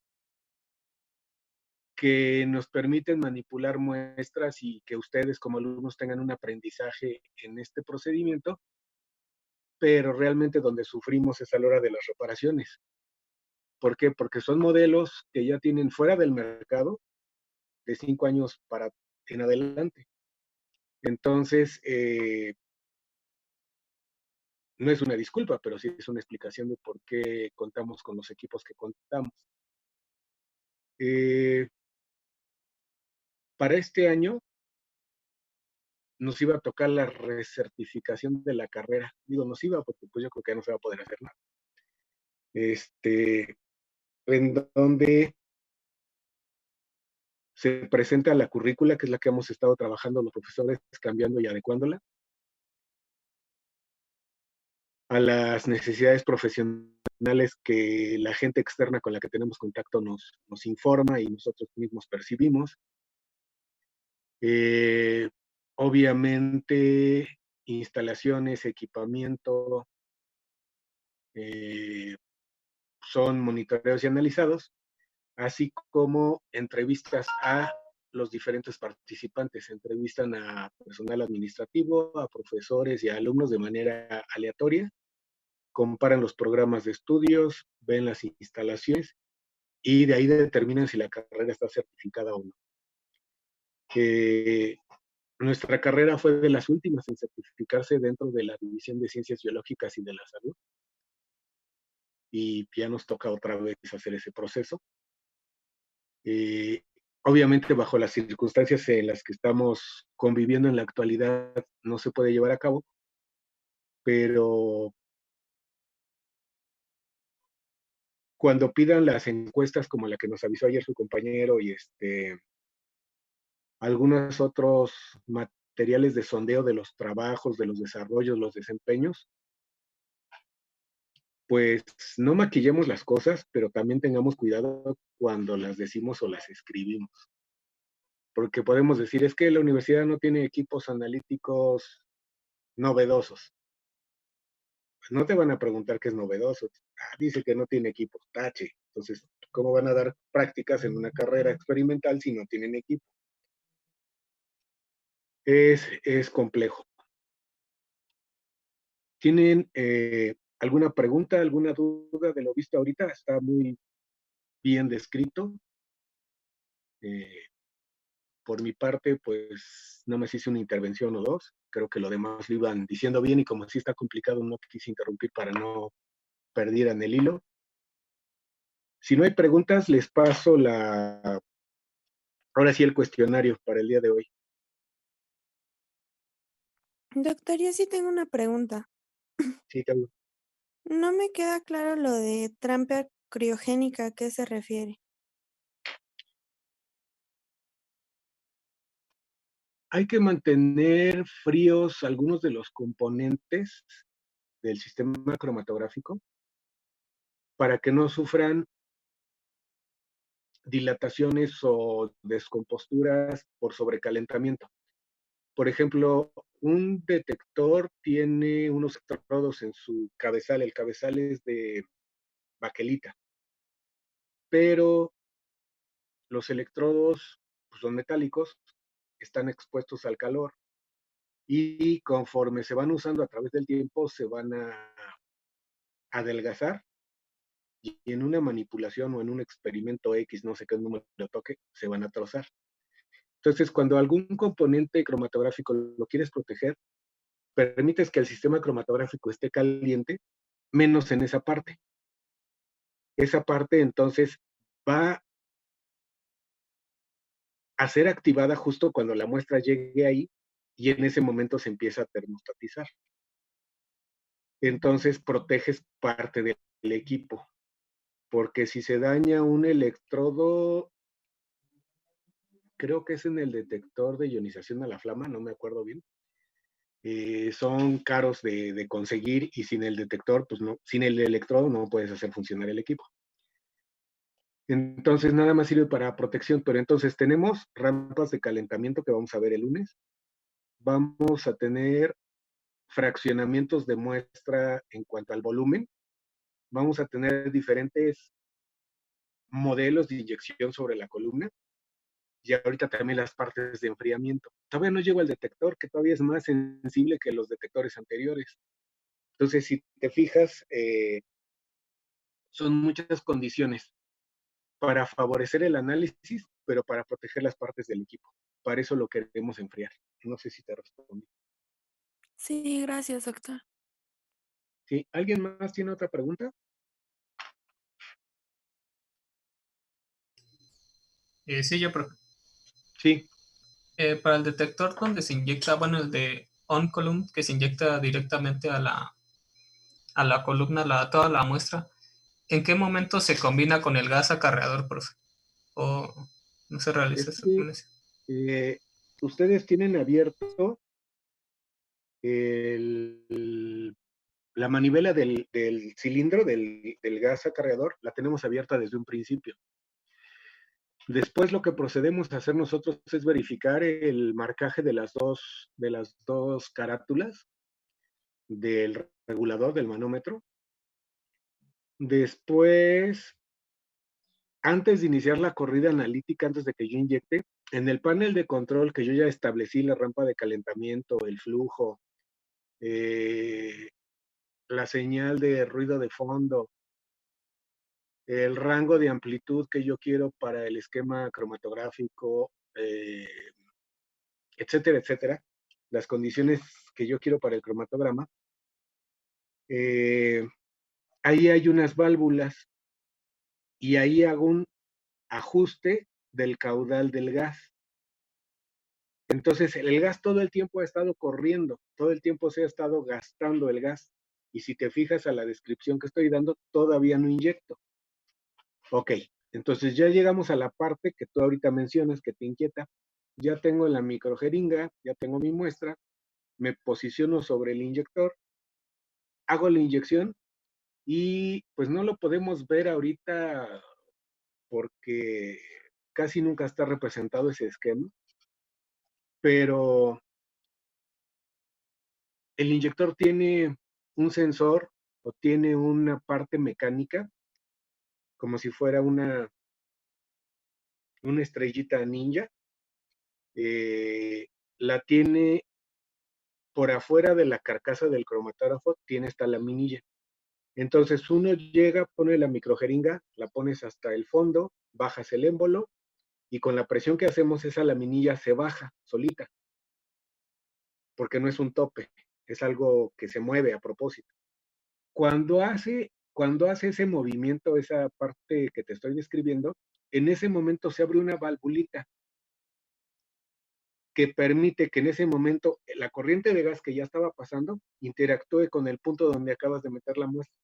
que nos permiten manipular muestras y que ustedes como alumnos tengan un aprendizaje en este procedimiento, pero realmente donde sufrimos es a la hora de las reparaciones. ¿Por qué? Porque son modelos que ya tienen fuera del mercado de 5 años para en adelante. Entonces, no es una disculpa, pero sí es una explicación de por qué contamos con los equipos que contamos. Eh, para este año nos iba a tocar la recertificación de la carrera. Digo, nos iba porque pues yo creo que ya no se va a poder hacer nada. En donde se presenta la currícula, que es la que hemos estado trabajando los profesores, cambiando y adecuándola a las necesidades profesionales que la gente externa con la que tenemos contacto nos informa y nosotros mismos percibimos. Obviamente, instalaciones, equipamiento, son monitoreados y analizados, así como entrevistas a los diferentes participantes. Entrevistan a personal administrativo, a profesores y a alumnos de manera aleatoria, comparan los programas de estudios, ven las instalaciones y de ahí determinan si la carrera está certificada o no. Nuestra carrera fue de las últimas en certificarse dentro de la División de Ciencias Biológicas y de la Salud, y ya nos toca otra vez hacer ese proceso. Obviamente, bajo las circunstancias en las que estamos conviviendo en la actualidad, no se puede llevar a cabo, pero cuando pidan las encuestas como la que nos avisó ayer su compañero y algunos otros materiales de sondeo de los trabajos, de los desarrollos, los desempeños, pues no maquillemos las cosas, pero también tengamos cuidado cuando las decimos o las escribimos. Porque podemos decir, es que la universidad no tiene equipos analíticos novedosos. Pues no te van a preguntar qué es novedoso. Dice que no tiene equipos, tache. Entonces, ¿cómo van a dar prácticas en una carrera experimental si no tienen equipo? Es complejo. ¿Tienen alguna pregunta, alguna duda de lo visto ahorita? Está muy bien descrito. Por mi parte, pues nada más hice una intervención o dos. Creo que lo demás lo iban diciendo bien y como así está complicado, no quise interrumpir para no perdieran el hilo. Si no hay preguntas, les paso ahora sí el cuestionario para el día de hoy. Doctor, yo sí tengo una pregunta. Sí, te hablo. No me queda claro lo de trampa criogénica, ¿a qué se refiere? Hay que mantener fríos algunos de los componentes del sistema cromatográfico para que no sufran dilataciones o descomposturas por sobrecalentamiento. Por ejemplo, un detector tiene unos electrodos en su cabezal. El cabezal es de baquelita, pero los electrodos pues, son metálicos, están expuestos al calor y conforme se van usando a través del tiempo se van a adelgazar y en una manipulación o en un experimento X, no sé qué número toque, se van a trozar. Entonces, cuando algún componente cromatográfico lo quieres proteger, permites que el sistema cromatográfico esté caliente, menos en esa parte. Esa parte entonces va a ser activada justo cuando la muestra llegue ahí y en ese momento se empieza a termostatizar. Entonces proteges parte del equipo, porque si se daña un electrodo, creo que es en el detector de ionización a la flama, no me acuerdo bien, son caros de conseguir y sin el detector, pues no, sin el electrodo no puedes hacer funcionar el equipo. Entonces nada más sirve para protección, pero entonces tenemos rampas de calentamiento que vamos a ver el lunes. Vamos a tener fraccionamientos de muestra en cuanto al volumen. Vamos a tener diferentes modelos de inyección sobre la columna y ahorita también las partes de enfriamiento. Todavía no llego al detector, que todavía es más sensible que los detectores anteriores. Entonces, si te fijas, son muchas condiciones para favorecer el análisis, pero para proteger las partes del equipo. Para eso lo queremos enfriar. No sé si te respondí. Sí, gracias, doctor. ¿Sí? ¿Alguien más tiene otra pregunta? Sí, yo, profe. Sí. Para el detector donde se inyecta, bueno, el de on-column, que se inyecta directamente a la columna, toda la muestra, ¿en qué momento se combina con el gas acarreador, profe? ¿O no se realiza Es esa que combinación? ustedes tienen abierto el, la manivela del cilindro del gas acarreador, la tenemos abierta desde un principio. Después lo que procedemos a hacer nosotros es verificar el marcaje de las dos carátulas del regulador del manómetro. Después, antes de iniciar la corrida analítica, antes de que yo inyecte, en el panel de control que yo ya establecí, la rampa de calentamiento, el flujo, la señal de ruido de fondo, el rango de amplitud que yo quiero para el esquema cromatográfico, etcétera, etcétera, las condiciones que yo quiero para el cromatograma, ahí hay unas válvulas y ahí hago un ajuste del caudal del gas. Entonces, el gas todo el tiempo ha estado corriendo, todo el tiempo se ha estado gastando el gas. Y si te fijas a la descripción que estoy dando, todavía no inyecto. Ok, entonces ya llegamos a la parte que tú ahorita mencionas que te inquieta. Ya tengo la microjeringa, ya tengo mi muestra, me posiciono sobre el inyector, hago la inyección y pues no lo podemos ver ahorita porque casi nunca está representado ese esquema, pero el inyector tiene un sensor o tiene una parte mecánica, como si fuera una estrellita ninja. La tiene por afuera de la carcasa del cromatógrafo, tiene esta laminilla. Entonces uno llega, pone la microjeringa, la pones hasta el fondo, bajas el émbolo y con la presión que hacemos esa laminilla se baja solita, porque no es un tope, es algo que se mueve a propósito. Cuando hace ese movimiento, esa parte que te estoy describiendo, en ese momento se abre una valvulita que permite que en ese momento la corriente de gas que ya estaba pasando interactúe con el punto donde acabas de meter la muestra,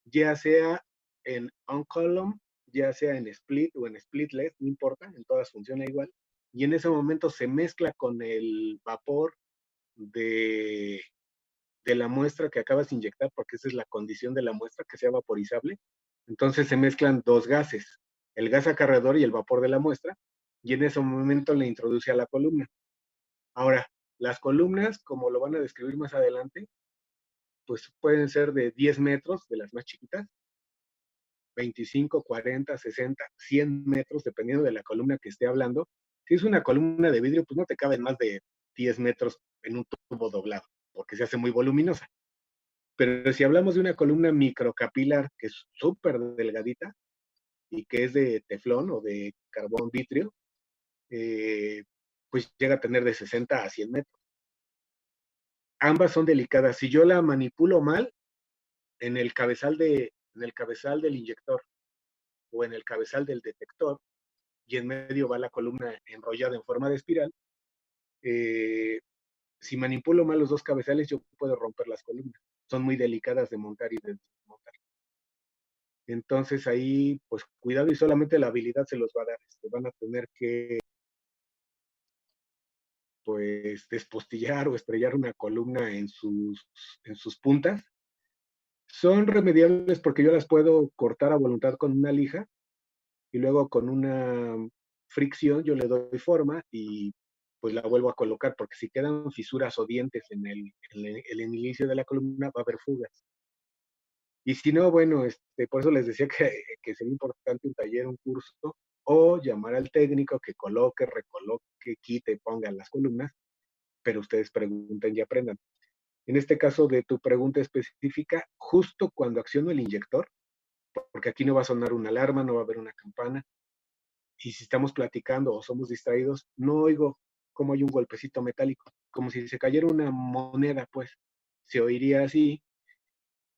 ya sea en on-column, ya sea en split o en splitless, no importa, en todas funciona igual, y en ese momento se mezcla con el vapor de, de la muestra que acabas de inyectar, porque esa es la condición de la muestra, que sea vaporizable. Entonces se mezclan dos gases, el gas acarreador y el vapor de la muestra, y en ese momento le introduce a la columna. Ahora, las columnas, como lo van a describir más adelante, pues pueden ser de 10 metros, de las más chiquitas, 25, 40, 60, 100 metros, dependiendo de la columna que esté hablando. Si es una columna de vidrio, pues no te caben más de 10 metros en un tubo doblado, porque se hace muy voluminosa. Pero si hablamos de una columna microcapilar que es súper delgadita y que es de teflón o de carbón vitrio, pues llega a tener de 60 a 100 metros. Ambas son delicadas. Si yo la manipulo mal, en el cabezal del inyector o en el cabezal del detector, y en medio va la columna enrollada en forma de espiral, si manipulo mal los dos cabezales, yo puedo romper las columnas. Son muy delicadas de montar y de desmontar. Entonces ahí, pues cuidado, y solamente la habilidad se los va a dar. Van a tener que, pues, despostillar o estrellar una columna en sus puntas. Son remediables porque yo las puedo cortar a voluntad con una lija y luego con una fricción yo le doy forma y pues la vuelvo a colocar, porque si quedan fisuras o dientes en el inicio de la columna va a haber fugas. Y si no, bueno, por eso les decía que sería importante un taller, un curso, o llamar al técnico que coloque, recoloque, quite, ponga las columnas, pero ustedes pregunten y aprendan. En este caso de tu pregunta específica, justo cuando acciono el inyector, porque aquí no va a sonar una alarma, no va a haber una campana, y si estamos platicando o somos distraídos, no oigo cómo hay un golpecito metálico, como si se cayera una moneda, pues se oiría así,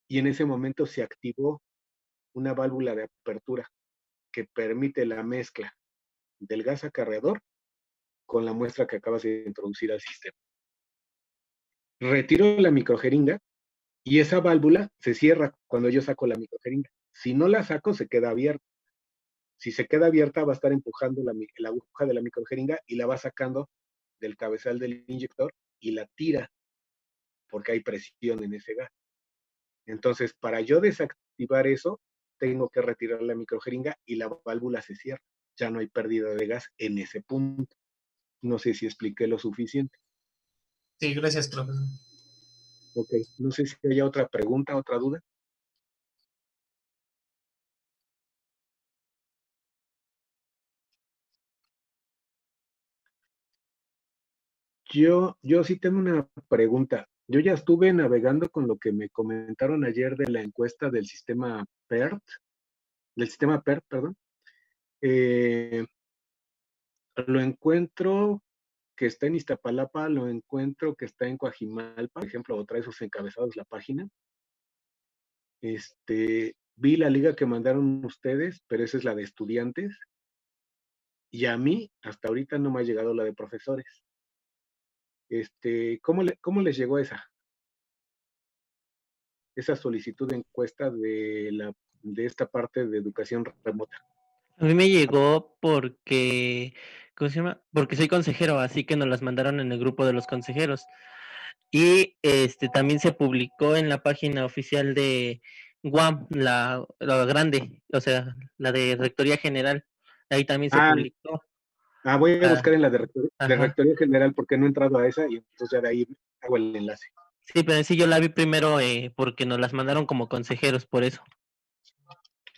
y en ese momento se activó una válvula de apertura que permite la mezcla del gas acarreador con la muestra que acabas de introducir al sistema. Retiro la microjeringa y esa válvula se cierra cuando yo saco la microjeringa. Si no la saco, se queda abierta. Si se queda abierta, va a estar empujando la aguja de la microjeringa y la va sacando del cabezal del inyector y la tira porque hay presión en ese gas. Entonces, para yo desactivar eso, tengo que retirar la microjeringa y la válvula se cierra. Ya no hay pérdida de gas en ese punto. No sé si expliqué lo suficiente. Sí, gracias, profesor. Ok, no sé si hay otra pregunta, otra duda. Yo sí tengo una pregunta. Yo ya estuve navegando con lo que me comentaron ayer de la encuesta del sistema PERT, perdón. Lo encuentro que está en Iztapalapa, lo encuentro que está en Coajimalpa, por ejemplo, o trae esos encabezados la página. Vi la liga que mandaron ustedes, pero esa es la de estudiantes. Y a mí, hasta ahorita no me ha llegado la de profesores. ¿Cómo les llegó esa solicitud de encuesta de esta parte de educación remota? A mí me llegó porque, ¿cómo se llama? Porque soy consejero, así que nos las mandaron en el grupo de los consejeros. Y también se publicó en la página oficial de UAM, la grande, o sea, la de Rectoría General. Ahí también se Ah, publicó. voy a Ah, buscar en la de ajá. Rectoría General porque no he entrado a esa y entonces ya de ahí hago el enlace. Sí, pero sí yo la vi primero porque nos las mandaron como consejeros, por eso.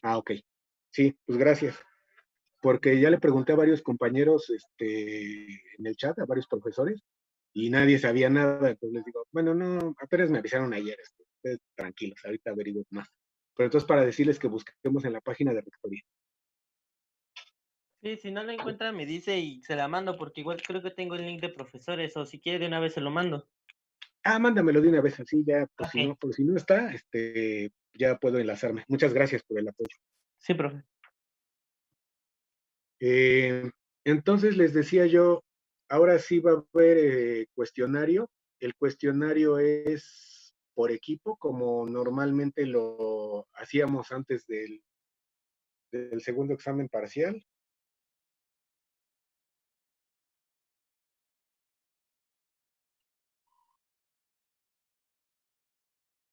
Ok. Sí, pues gracias. Porque ya le pregunté a varios compañeros en el chat, a varios profesores, y nadie sabía nada. Entonces les digo, bueno, no, apenas me avisaron ayer, ustedes tranquilos, ahorita averiguo más. Pero entonces para decirles que busquemos en la página de Rectoría. Sí, si no la encuentra me dice y se la mando porque igual creo que tengo el link de profesores o si quiere de una vez se lo mando. Mándamelo de una vez, así ya, Ok, por si no está, ya puedo enlazarme. Muchas gracias por el apoyo. sí, profe. Eh, entonces les decía yo, ahora sí va a haber cuestionario. El cuestionario es por equipo, como normalmente lo hacíamos antes del segundo examen parcial.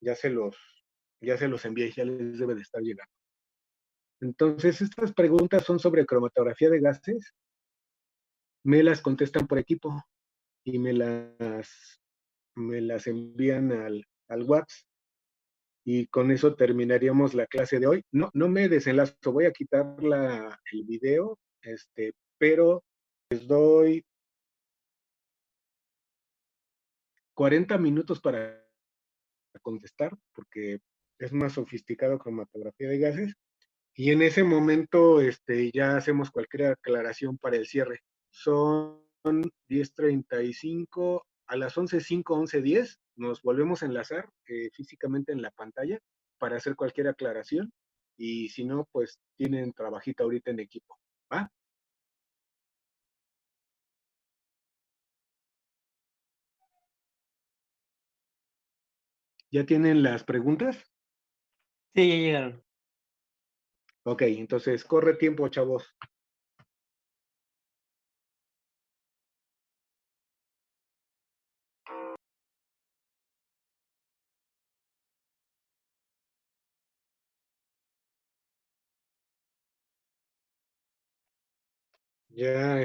Ya se los, ya se los envié, ya les debe de estar llegando. Entonces, estas preguntas son sobre cromatografía de gases. Me las contestan por equipo y me las envían al WhatsApp. Y con eso terminaríamos la clase de hoy. No me desenlazo, voy a quitar el video, pero les doy 40 minutos para contestar, porque es más sofisticado cromatografía de gases. Y en ese momento ya hacemos cualquier aclaración para el cierre. Son 10:35, a las 11:05, 11:10, nos volvemos a enlazar físicamente en la pantalla para hacer cualquier aclaración. Y si no, pues tienen trabajito ahorita en equipo. ¿Va? ¿Ya tienen las preguntas? Sí, ya llegaron. Ok, entonces corre tiempo, chavos. Ya,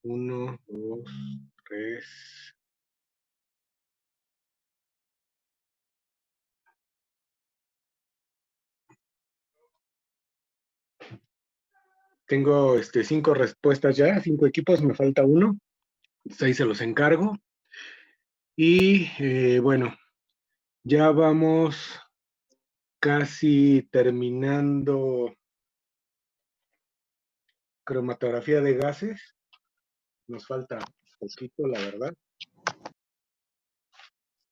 1, 2, 3. Tengo 5 respuestas ya, 5 equipos, me falta uno. 6 se los encargo. Y bueno, ya vamos casi terminando cromatografía de gases. Nos falta poquito, la verdad.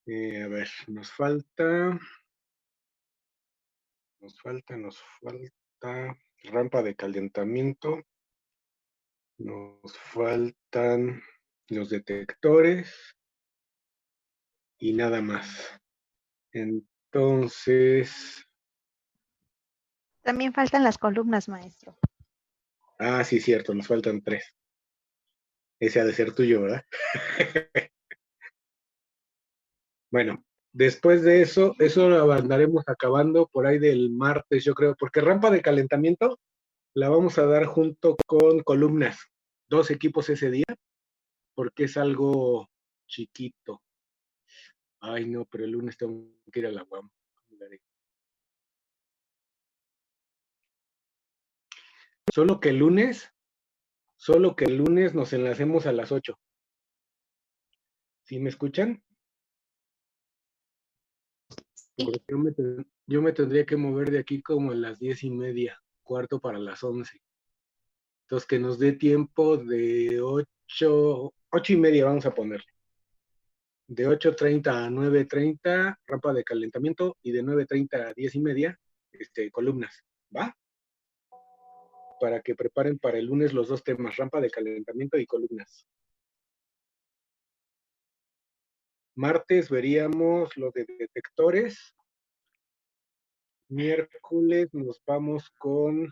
A ver, nos falta rampa de calentamiento. Nos faltan los detectores y nada más. Entonces, También faltan las columnas, maestro. sí, cierto, nos faltan 3. Ese ha de ser tuyo, ¿verdad? Bueno, después de eso lo andaremos acabando por ahí del martes, yo creo, porque rampa de calentamiento la vamos a dar junto con columnas. 2 equipos ese día, porque es algo chiquito. Ay, no, pero el lunes tengo que ir a la UAM. Solo que el lunes nos enlacemos a las 8. ¿Sí me escuchan? Porque yo me tendría que mover de aquí como a las 10:30, cuarto para las 11. Entonces, que nos dé tiempo de 8:30 vamos a ponerle. De 8:30 a 9:30, rampa de calentamiento, y de 9:30 a 10:30, columnas. ¿Va? Para que preparen para el lunes los 2 temas, rampa de calentamiento y columnas. Martes veríamos lo de detectores. Miércoles nos vamos con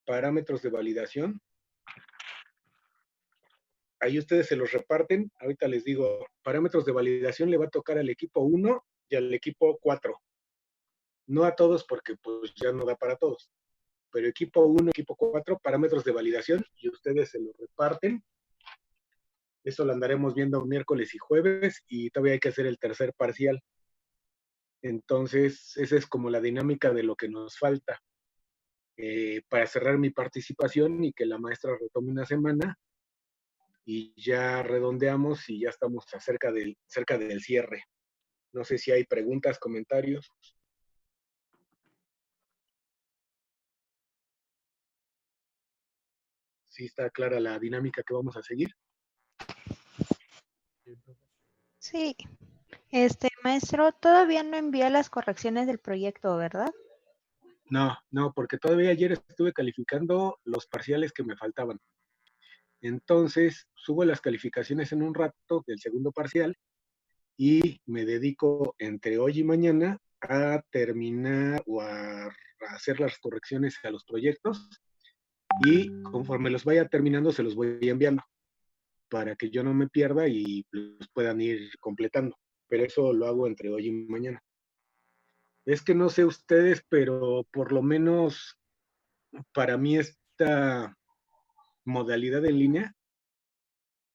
parámetros de validación. Ahí ustedes se los reparten. Ahorita les digo, parámetros de validación le va a tocar al equipo 1 y al equipo 4. No a todos porque pues ya no da para todos. Pero equipo 1, equipo 4, parámetros de validación, y ustedes se los reparten. Eso lo andaremos viendo miércoles y jueves, y todavía hay que hacer el tercer parcial. Entonces, esa es como la dinámica de lo que nos falta. Para cerrar mi participación y que la maestra retome una semana, y ya redondeamos y ya estamos cerca del cierre. No sé si hay preguntas, comentarios. ¿Sí está clara la dinámica que vamos a seguir? Sí. Maestro, todavía no envía las correcciones del proyecto, ¿verdad? No, porque todavía ayer estuve calificando los parciales que me faltaban. Entonces, subo las calificaciones en un rato del segundo parcial y me dedico entre hoy y mañana a terminar o a hacer las correcciones a los proyectos, y conforme los vaya terminando se los voy enviando para que yo no me pierda y los puedan ir completando. Pero eso lo hago entre hoy y mañana. Es que no sé ustedes, pero por lo menos para mí esta modalidad en línea,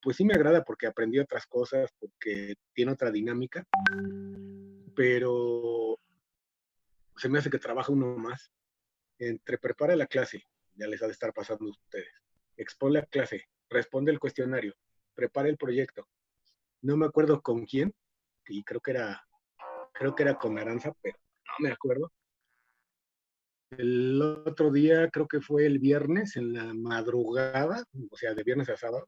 pues sí me agrada porque aprendí otras cosas, porque tiene otra dinámica, pero se me hace que trabaja uno más. Entre prepara la clase, ya les ha de estar pasando a ustedes, expone la clase, responde el cuestionario, prepara el proyecto, no me acuerdo con quién, y creo que era con Aranza, pero no me acuerdo. El otro día, creo que fue el viernes, en la madrugada, o sea, de viernes a sábado,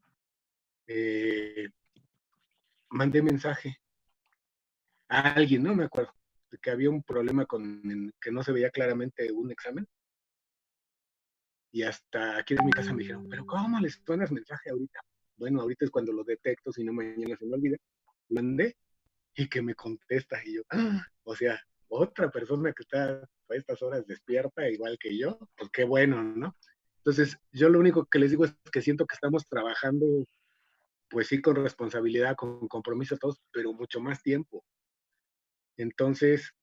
mandé mensaje a alguien, no me acuerdo, de que había un problema que no se veía claramente un examen. Y hasta aquí en mi casa me dijeron, pero ¿cómo les pones mensaje ahorita? Bueno, ahorita es cuando lo detecto, si no mañana se me olvida. Mandé y que me contesta. Y yo, o sea, otra persona que está a estas horas despierta, igual que yo, pues qué bueno, ¿no? Entonces, yo lo único que les digo es que siento que estamos trabajando, pues sí, con responsabilidad, con compromiso todos, pero mucho más tiempo. Entonces,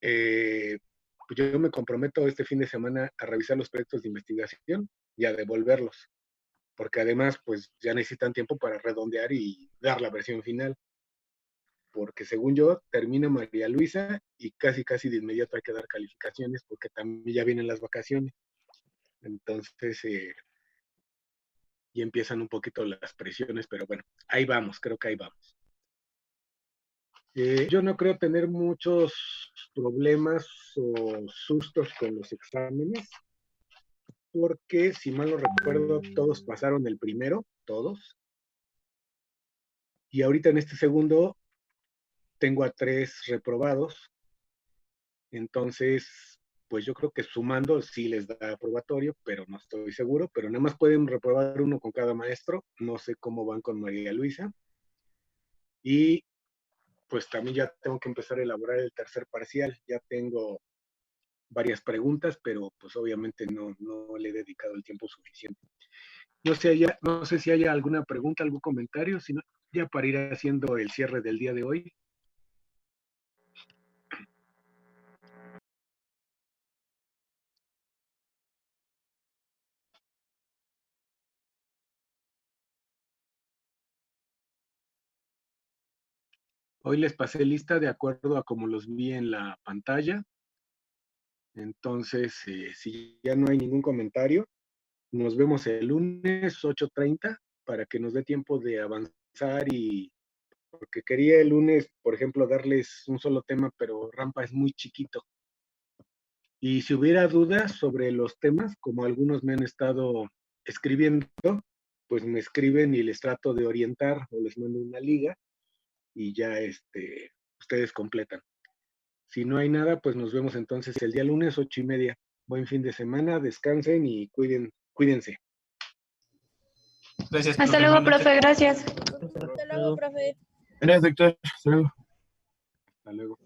pues yo me comprometo este fin de semana a revisar los proyectos de investigación y a devolverlos, porque además, pues ya necesitan tiempo para redondear y dar la versión final, porque según yo, termina María Luisa y casi de inmediato hay que dar calificaciones, porque también ya vienen las vacaciones. Entonces, y empiezan un poquito las presiones, pero bueno, ahí vamos, creo que ahí vamos. Yo no creo tener muchos problemas o sustos con los exámenes, porque si mal no recuerdo, todos pasaron el primero, todos, y ahorita en este segundo tengo a 3 reprobados, entonces, pues yo creo que sumando sí les da aprobatorio, pero no estoy seguro, pero nada más pueden reprobar uno con cada maestro, no sé cómo van con María Luisa, y pues también ya tengo que empezar a elaborar el tercer parcial, ya tengo varias preguntas, pero pues obviamente no le he dedicado el tiempo suficiente. No sé si haya alguna pregunta, algún comentario, sino ya para ir haciendo el cierre del día de hoy. Hoy les pasé lista de acuerdo a como los vi en la pantalla. Entonces, si ya no hay ningún comentario, nos vemos el lunes 8:30 para que nos dé tiempo de avanzar y porque quería el lunes, por ejemplo, darles un solo tema, pero Rampa es muy chiquito. Y si hubiera dudas sobre los temas, como algunos me han estado escribiendo, pues me escriben y les trato de orientar o les mando una liga y ya ustedes completan. Si no hay nada, pues nos vemos entonces el día lunes 8:30. Buen fin de semana, descansen y cuídense. Gracias, Hasta profe. luego, Igualmente. profe, gracias. Hasta luego, profe. Gracias, doctor. Hasta luego. Hasta luego.